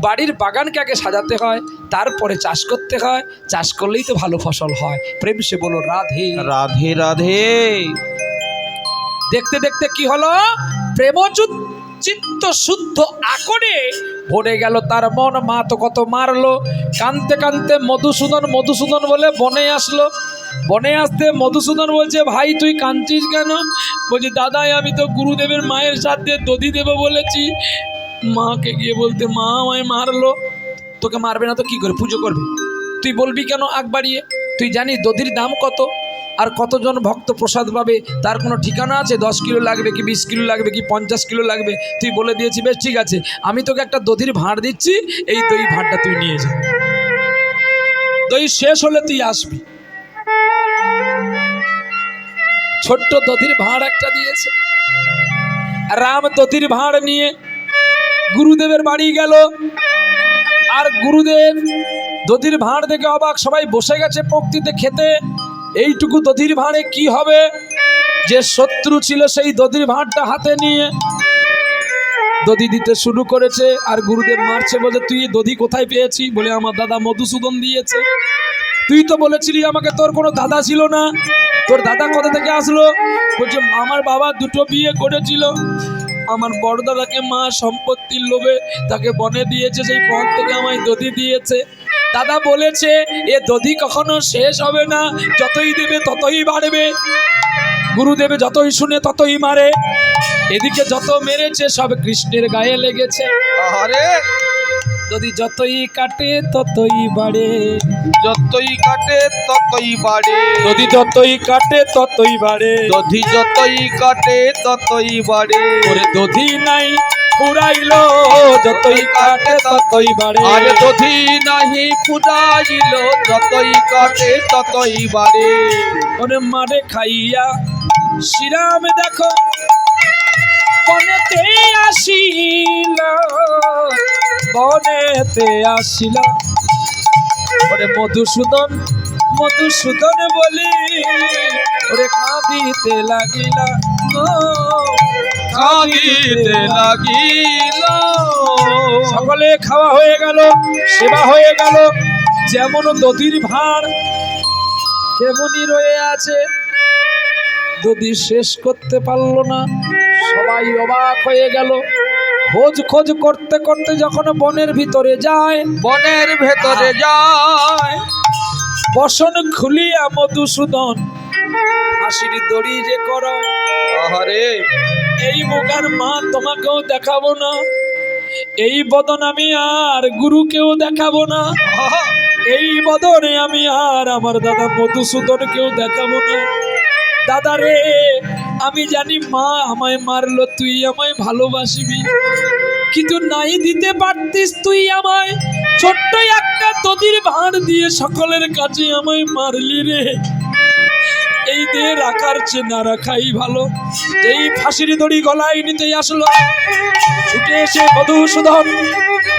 S3: বাড়ির বাগানকে আগে সাজাতে হয়, তারপরে চাষ করতে হয়, চাষ করলেই তো ভালো ফসল হয়। প্রেম সে বলো রাধে
S2: রাধে রাধে।
S3: দেখতে দেখতে কি হলো, প্রেমযুত চিত্ত শুদ্ধ আকরে ভরে গেল তার মন। মা তো কত মারলো, কানতে কানতে মধুসূদন মধুসূদন বলে বনে আসলো। বনে আসতে মধুসূদন বলছে, ভাই তুই কাঁদছিস কেন? বলছি দাদাই আমি তো গুরুদেবের মায়ের সাথে দধি দেব বলেছি, মাকে গিয়ে বলতে মা আমায় মারলো। তোকে মারবে না তো কি করে পুজো করবে? তুই বলবি কেন আগ বাড়িয়ে? তুই জানিস দধির দাম কত, আর কতজন ভক্ত প্রসাদ পাবে তার কোনো ঠিকানা আছে? 10 কিলো লাগবে কি 20 কিলো লাগবে কি 50 কিলো লাগবে? তুই বলে দিয়েছি, বেশ ঠিক আছে, আমি তোকে একটা দধির ভাঁড় দিচ্ছি, এই দই ভাঁড়টা তুই নিয়ে যা, দই শেষ হলে তুই আসবি। ছোট্ট দধির ভাঁড় একটা দিয়েছে। রাম দধির ভাঁড় নিয়ে গুরুদেবের বাড়ি গেল, আর গুরুদেব দধির ভাঁড় দেখে অবাক, সবাই বসে গেছে পক্তিতে খেতে, এইটুকু দধির ভাঁড়ে কি হবে? যে শত্রু ছিল সেই দধির ভাঁড়টা হাতে নিয়ে দধি দিতে শুরু করেছে, আর গুরুদেব মারছে, বলে তুই দধি কোথায় পেয়েছি? বলে আমার দাদা মধুসূদন দিয়েছে। তুই তো বলেছিলি আমাকে তোর কোনো দাদা ছিল না, তোর দাদা কোথা থেকে আসলো? বলছে আমার বাবা 2টো বিয়ে করেছিল, আমার বড় দাদাকে মা সম্পত্তির লোভে তাকে বনে দিয়েছে, সেই বন থেকে আমায় দধি দিয়েছে। দাদা বলেছে এ দধি কখনো শেষ হবে না, যতই দেবে ততই বাড়বে। গুরুদেবে যতই শুনে ততই মারে, এদিকে যত মেরেছে সব কৃষ্ণের গায়ে লেগেছে।
S2: আরে
S3: দধি যতই কাটে ততই বাড়ে,
S2: যতই কাটে ততই বাড়ে,
S3: দধি যতই কাটে ততই বাড়ে,
S2: দধি যতই কাটে ততই বাড়ে।
S3: ওরে দধি নাই ফুরাইলো, যতই কাটে ততই বাড়ে।
S2: আরে দধি নাহি ফুরাইল, যতই কাটে ততই বাড়ে।
S3: ওরে মারে খাইয়া শ্রীরাম দেখো বনেতে আসিল, বনেতে আসিল। ওরে মধুসূদন মধুসূদন বলি ওরে কাঁদিতে লাগিলা,
S2: কাঁদিতে লাগিল।
S3: সকলে খাওয়া হয়ে গেল, সেবা হয়ে গেল। যেমন দধির ভাঁড় তেমনই রয়ে আছে, দধি শেষ করতে পারল না। সবাই অবাক হয়ে গেল। খোঁজ খোঁজ করতে করতে যখন বনের ভিতরে যায়,
S2: বনের ভেতরে যায়,
S3: বসন খুলিয়া মধুসূদন ফাঁসির দড়ি যে করো।
S2: আহারে
S3: এই বোকার মা তোমাকেও দেখাবো না, এই বদন আমি আর গুরুকেও দেখাবো না, এই বদনে আমি আর আমার দাদা মধুসূদনকেও দেখাবো না। দাদা রে, আমি জানি মা আমায় মারলো, তুই আমায় ভালোবাসিবি, কিন্তু নাই দিতে পারতিস তুই আমায়। ছোট্ট একটা দধির ভাঁড় দিয়ে সকলের কাছে আমায় মারলি রে। এই দিয়ে রাখার চেয়ে না রাখাই ভালো। যেই ফাঁসির দড়ি গলায় নিতেই আসলো, ছুটে এসে মধুসূদন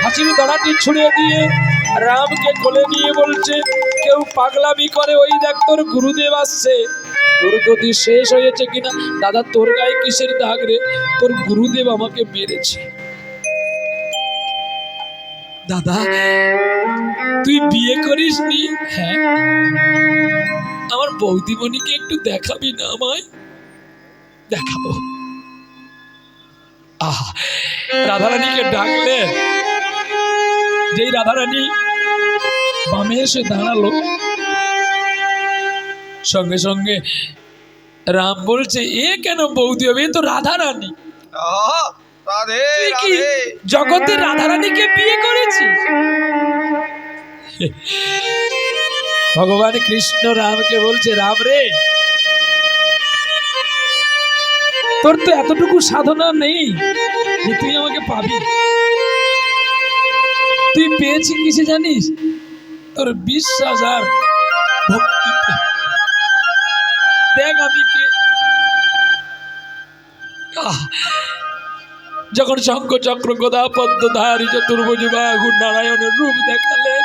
S3: ফাঁসির দড়াটি ছুড়ে দিয়ে রামকে কোলে নিয়ে বলছে, কেউ পাগলামি করে, ওই দেখ তোর গুরুদেব আসছে, তোর দধি শেষ হয়েছে কিনা। দাদা তোর গায়ে কিসের দাগ রে? তোর গুরুদেব আমাকে মেরেছে। দাদা তুই বিয়ে করিসনি? হ্যাঁ। আমার বৌদিমণিকে একটু দেখাবি না আমায়? দেখাবো। আহা, রাধারানীকে ডাকলে, যেই রাধারানী বামে এসে দাঁড়ালো, সঙ্গে সঙ্গে রাম বলছে, এ কেন বৌদি হবে? এ তো রাধারানী।
S2: আহা, রাধে
S3: তুই কি
S2: রাধে।
S3: জগতের রাধারানীকে বিয়ে করেছিস? ভগবান কৃষ্ণ রামকে বলছে, রাম রে, তোর তো এতটুকু সাধনা নেই যে তুই আমাকে পাবি। তুই পেয়েছি কিসে জানিস? তোর বিশ্বাস আর ভক্তিতে। দেখ আমি কে। যখন শঙ্খ চক্র গদা পদ্ম ধারী চতুর্ভুজ বাহু নারায়ণের রূপ দেখালেন,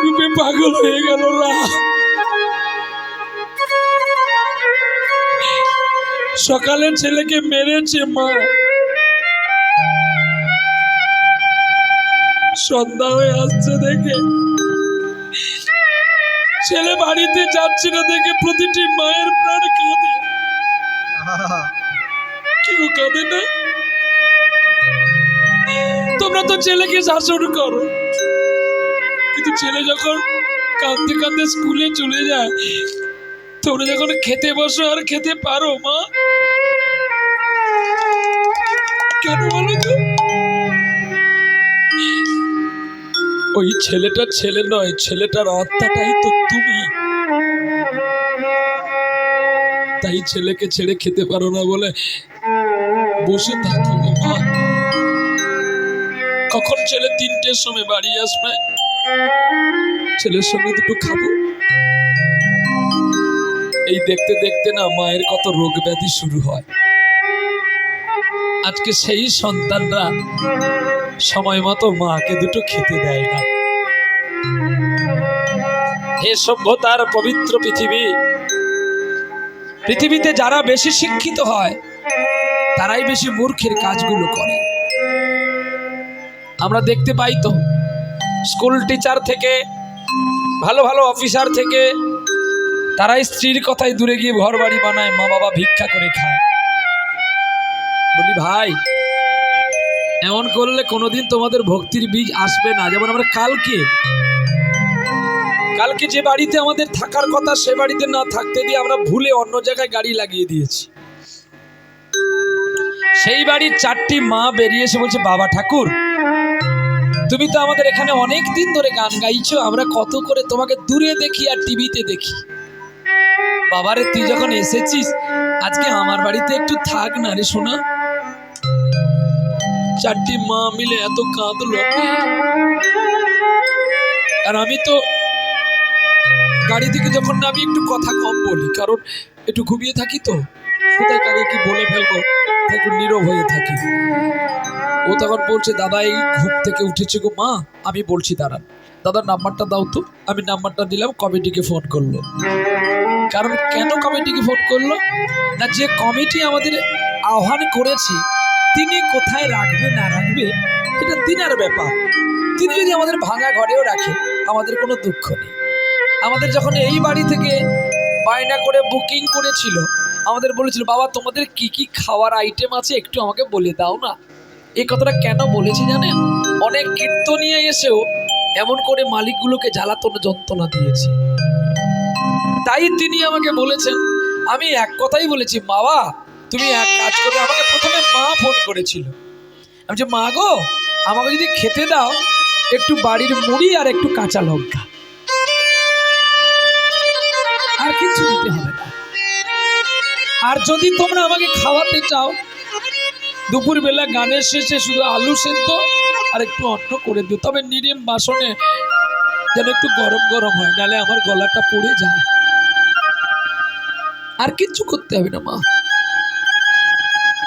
S3: রূপে পাগল হয়ে গেল রাম। সকালে ছেলেকে মেরেছে মা, সন্ধ্যা হয়ে আসছে দেখে ছেলে বাড়িতে যাচ্ছে না দেখে প্রতিটি মায়ের প্রাণ কাঁদে। কেউ কাঁদে না? তোমরা তো ছেলেকে শাসন করো, কিন্তু ছেলে যখন কাঁদতে কাঁদতে স্কুলে চলে যায়, তোমরা যখন খেতে বসো আর খেতে পারো মা? কেন বলো তো? ওই ছেলেটা ছেলে নয়, ছেলেটার আত্মাটাই তো তুমি। তাই ছেলেকে ছেড়ে খেতে পারো না বলে বসে থাকো মা। কখন ছেলে 3টের সময় বাড়ি আসবে, ছেলের সঙ্গে দুটো খাবো। এই দেখতে দেখতে না মায়ের কত রোগ ব্যাধি শুরু হয়। আজকে সেই সন্তানরা সময় মতো মাকে দুটো খেতে দেয় না। হে সভ্যতার পবিত্র পৃথিবী, পৃথিবীতে যারা বেশি শিক্ষিত হয় তারাই বেশি মূর্খের কাজগুলো করে। আমরা দেখতে পাই তো, স্কুল টিচার থেকে ভালো ভালো অফিসার থেকে তারাই স্ত্রীর কথায় দূরে গিয়ে ঘর বাড়ি বানায়, মা বাবা ভিক্ষা করে খায়। বলি ভাই, এমন করলে কোনোদিন তোমাদের ভক্তির বীজ আসবে না। যেমন আমরা কালকে যে বাড়িতে আমাদের থাকার কথা সে বাড়িতে না থাকতে দিয়ে আমরা ভুলে অন্য জায়গায় গাড়ি লাগিয়ে দিয়েছি। সেই বাড়ির 4টি মা বেরিয়ে এসে বলছে, বাবা ঠাকুর, তুমি তো আমাদের এখানে অনেক দিন ধরে গান গাইছো, আমরা কত করে তোমাকে দূরে দেখি আর টিভিতে দেখি। বাবারে, তুই যখন এসেছিস আজকে আমার বাড়িতে একটু থাক না রে সোনা। 4টি মা মিলে এত কাঁদলো। আর আমি তো গাড়ি থেকে যখন নামি একটু কথা কম বলি, কারণ একটু ঘুমিয়ে থাকি তো, কোথায় কাকে কি বলে ফেলবো, একটু নীরব হয়ে থাকি। ও তখন বলছে, দাদা এই ঘুম থেকে উঠেছে গো মা। আমি বলছি দাঁড়ান, দাদার নাম্বারটা দাও তো। আমি নাম্বারটা দিলাম, কমিটিকে ফোন করলো। কারণ কেন কমিটিকে ফোন করলো না, যে কমিটি আমাদের আহ্বান করেছি, তিনি কোথায় রাখবে না রাখবে এটা তিনার ব্যাপার। তিনি যদি আমাদের ভাঙা ঘরেও রাখে আমাদের কোনো দুঃখ নেই। আমাদের যখন এই বাড়ি থেকে বায়না করে বুকিং করেছিল, আমাদের বলেছিল বাবা তোমাদের কি কি খাওয়ার আইটেম আছে একটু আমাকে বলে দাও না। এই কথাটা কেন বলেছি জানেন? অনেক কীর্তনিয়া এসেও এমন করে মালিকগুলোকে জ্বালাতন যন্ত্রণা দিয়েছে। তাই তিনি আমাকে বলেছেন, আমি এক কথাই বলেছি বাবা তুমি এক কাজ করো। আমাকে প্রথমে মা ফোন করেছিল, আমি যে মা গো আমাকে যদি খেতে দাও একটু বাড়ির মুড়ি আর একটু কাঁচা লঙ্কা, আর কিছু দিতে হবে না। আর যদি তোমরা আমাকে খাওয়াতে চাও দুপুরবেলা গানের শেষে শুধু আলু সেদ্ধ আর একটু অন্ন করে দিও, তবে নিরিম বাসনে যেন একটু গরম গরম হয়, নাহলে আমার গলাটা পড়ে যায়। আর কিচ্ছু করতে হবে না মা,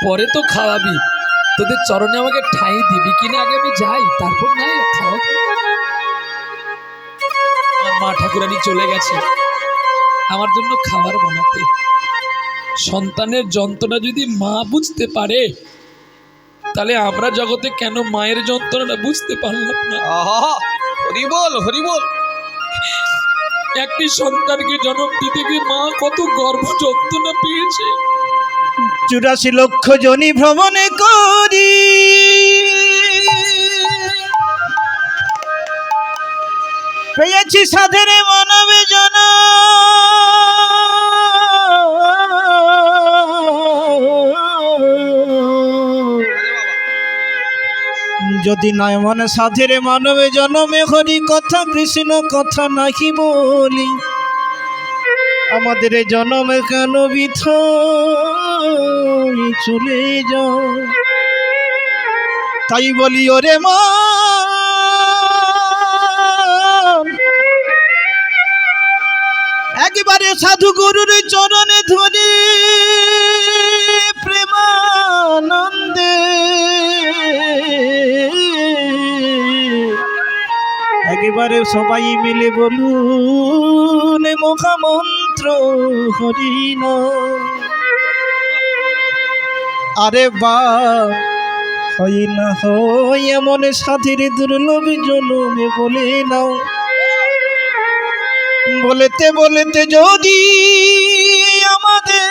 S3: পরে তো খাওয়াবি, তোদের চরণে আমাকে ঠাঁই দিবি কিনা আগে আমি যাই, তারপর না খাওয়াবি। আমার মা ঠাকুরানী চলে গেছে আমার জন্য খাবার বানাতে। সন্তানের যন্ত্রণা যদি মা বুঝতে পারে তাহলে আমরা জগতে কেন মায়ের যন্ত্রণা বুঝতে পারলাম না?
S2: আহা, হরি বল হরি বল।
S3: একটি সন্তানকে জন্ম দিতে গিয়ে মা কত গর্ভ যন্ত্রণা পেয়েছে।
S1: 84 লক্ষ জনি ভ্রমণে করি পেয়েছি সাধের মানবে জন, যদি নয় মনে সাধের মানবে জনমে হরি কথা কৃষ্ণ কথা নাকি বলি, আমাদের জনমে কেন বিথ চলে যাও। তাই বলি ওরে মা একবারে সাধু গুরুর চরণে ধরে প্রেমানন্দে একেবারে সবাই মিলে বলুন মহামন্ত্র হরি নাম। আরে বা হয় না হয় এমন সাধের দুর্লভ জনমে বলে নাও, বলতে বলতে যদি আমাদের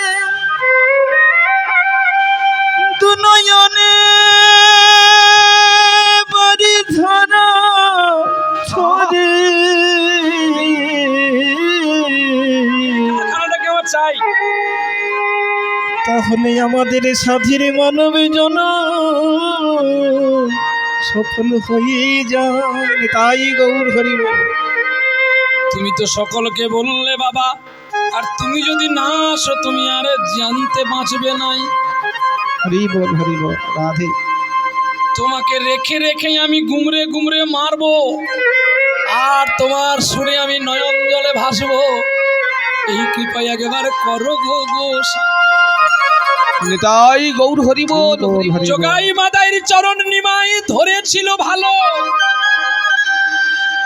S1: দুনয়নে বাড়ি ধরা ছড়ে,
S3: চাই
S1: তাহলে আমাদের সাধীর মানবে জন সফল হয়ে যায়। তাই গৌর হরি বল।
S3: তুমি তো সকলকে বললে বাবা, আর তুমি যদি না আসো তুমি আর জানতে বাঁচবে নাই।
S1: হরি বল হরি বল রাধে।
S3: তোমাকে রেখে রেখে আমি গুমরে গুমরে মারবো, আর তোমার সুরে আমি নয়ন জলে ভাসবো। এই কৃপায় একেবারে করো গো গো।
S2: নিতাই গৌর হরি বল।
S3: জগাই মাদাইর চরণ নিমাই ধরেছিল ভালো,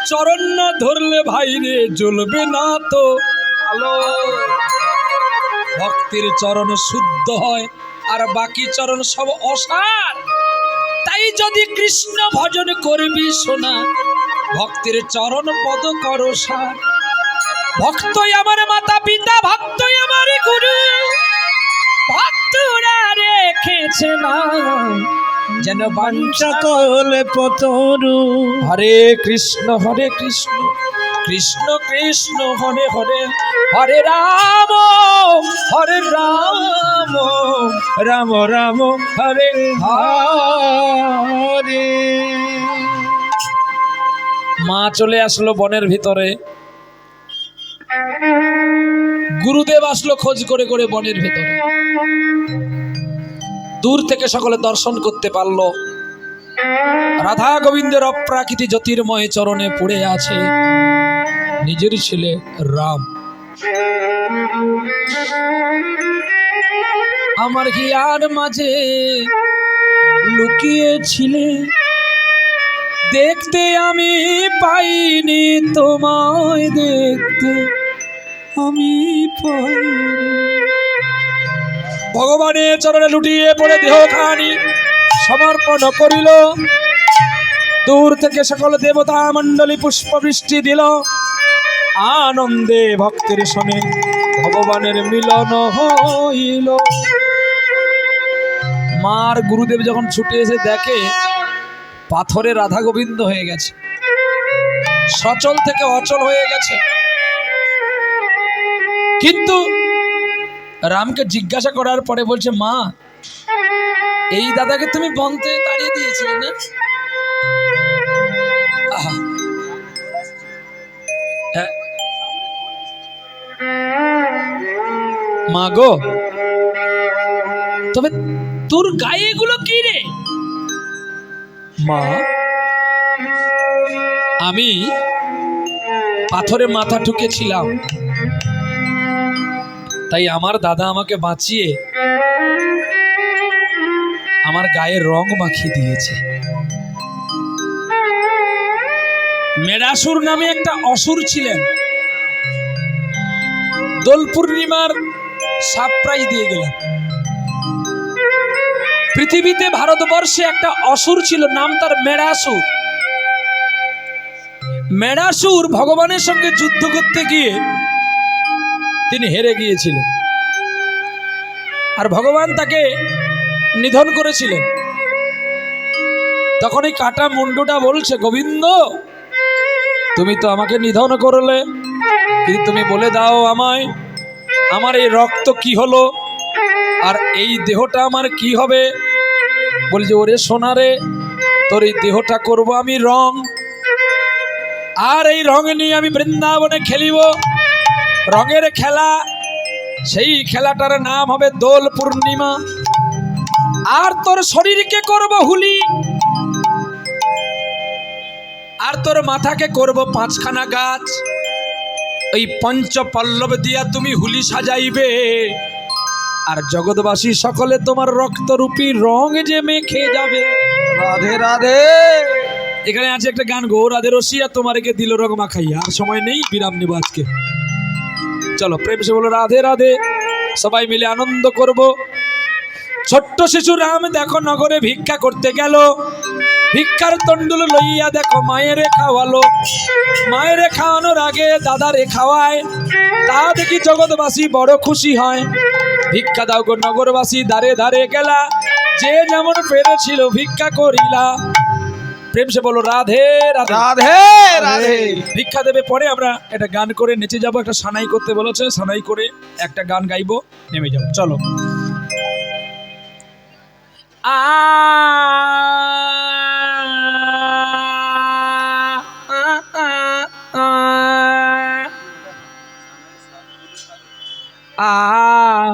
S3: চরণ না ধরলে ভাই রে জ্বলবে না তো আলো। ভক্তির চরণ শুদ্ধ হয় আর বাকি চরণ সব অসার। তাই যদি কৃষ্ণ ভজন করবি শোনা, ভক্তির চরণ পদ করো সার। ভক্তই আমার মাতা পিতা, ভক্তই আমার গুরু, ভক্তরা রেখেছে না যেন বাঞ্ছা
S1: সকলে পতরু।
S3: হরে কৃষ্ণ কৃষ্ণ কৃষ্ণ হরে হরে, হরে রাম রাম রাম হরে হরে। মা চলে আসলো বনের ভিতরে, গুরুদেব আসলো খোঁজ করে করে বনের ভিতরে। দূর থেকে সকলে দর্শন করতে পারলো রাধা গোবিন্দের অপ্রাকৃতিক জ্যোতির্ময় চরণে পড়ে আছে নিজের ছেলে রাম। আমার হিয়ার মাঝে লুকিয়েছিলে, দেখতে আমি পাইনি, তোমায় দেখতে আমি পাইনি। ভগবানের চরণে লুটিয়ে পড়ে দেহ খানি সমর্পণ করিল। দূর থেকে সকল দেবতা মণ্ডলী পুষ্পবৃষ্টি দিল। আনন্দে ভক্তের সঙ্গে ভগবানের মিলন হইল। মার গুরুদেব যখন ছুটে এসে দেখে পাথরে রাধা গোবিন্দ হয়ে গেছে, সচল থেকে অচল হয়ে গেছে। কিন্তু রামকে জিজ্ঞাসা করার পরে বলছে, মা এই দাদাকে তুমি বনতে তাড়িয়ে দিয়েছিলে না? আহা, হ্যাঁ। মা গো, তবে তোর গায়ে এগুলো কি রে? মা, আমি পাথরে মাথা ঠুকেছিলাম, তাই আমার দাদা আমাকে বাঁচিয়ে আমার গায়ে রং মাখিয়ে দিয়েছে। মেরাসুর নামে একটা অসুর ছিলেন, দোল পূর্ণিমার সারপ্রাইজ দিয়ে গেলাম। পৃথিবীতে ভারতবর্ষে একটা অসুর ছিল, নাম তার মেরাসুর। মেরাসুর ভগবানের সঙ্গে যুদ্ধ করতে গিয়ে তিনি হেরে গিয়েছিলেন, আর ভগবান তাকে নিধন করেছিলেন। তখন এই কাটা মুন্ডুটা বলছে, গোবিন্দ তুমি তো আমাকে নিধন করলে, কিন্তু তুমি বলে দাও আমায়, আমার এই রক্ত কি হলো আর এই দেহটা আমার কি হবে? বলছে, ওরে সোনারে, তোর এই দেহটা করব আমি রং, আর এই রং নিয়ে আমি বৃন্দাবনে খেলিব। রঙের খেলা, সেই খেলাটার নাম হবে দোল পূর্ণিমা। আর তোর শরীরকে করব হুলি, আর তোর মাথাকে করব পাঁচখানা গাছ। ওই পঞ্চপল্লব দিয়া তুমি হুলি সাজাইবে, আর জগৎবাসী সকলে তোমার রক্তরূপী রং যে মেখে যাবে।
S2: রাধে রাধে।
S3: এখানে আছে একটা গান, গো রাধে রসিয়া তোমারকে দিল রং মাখাইয়া। আর সময় নেই, বিরাম নেব আজকে। চলো প্রেম সে বলো রাধে রাধে, সবাই মিলে আনন্দ করব। ছোট্ট শিশু রাম দেখো নগরে ভিক্ষা করতে গেল, ভিক্ষার তন্ডুল লইয়া দেখো মায়েরে খাওয়ালো। মায়েরে খাওয়ানোর আগে দাদারে খাওয়ায়, তা দেখি জগৎবাসী বড় খুশি হয়। ভিক্ষা দাও গো নগরবাসী, দাঁড়ে দাঁড়ে গেলা, যে যেমন পেরেছিল ভিক্ষা করিলা। প্রেম সে বলো রাধে রাধে।
S2: রাধে রাধে।
S3: ভিক্ষা দেবে পরে, আমরা একটা গান করে নেচে যাব। একটা সানাই করতে বলেছে, সানাই করে একটা গান গাইবো, নেমে যাবো। চলো। আ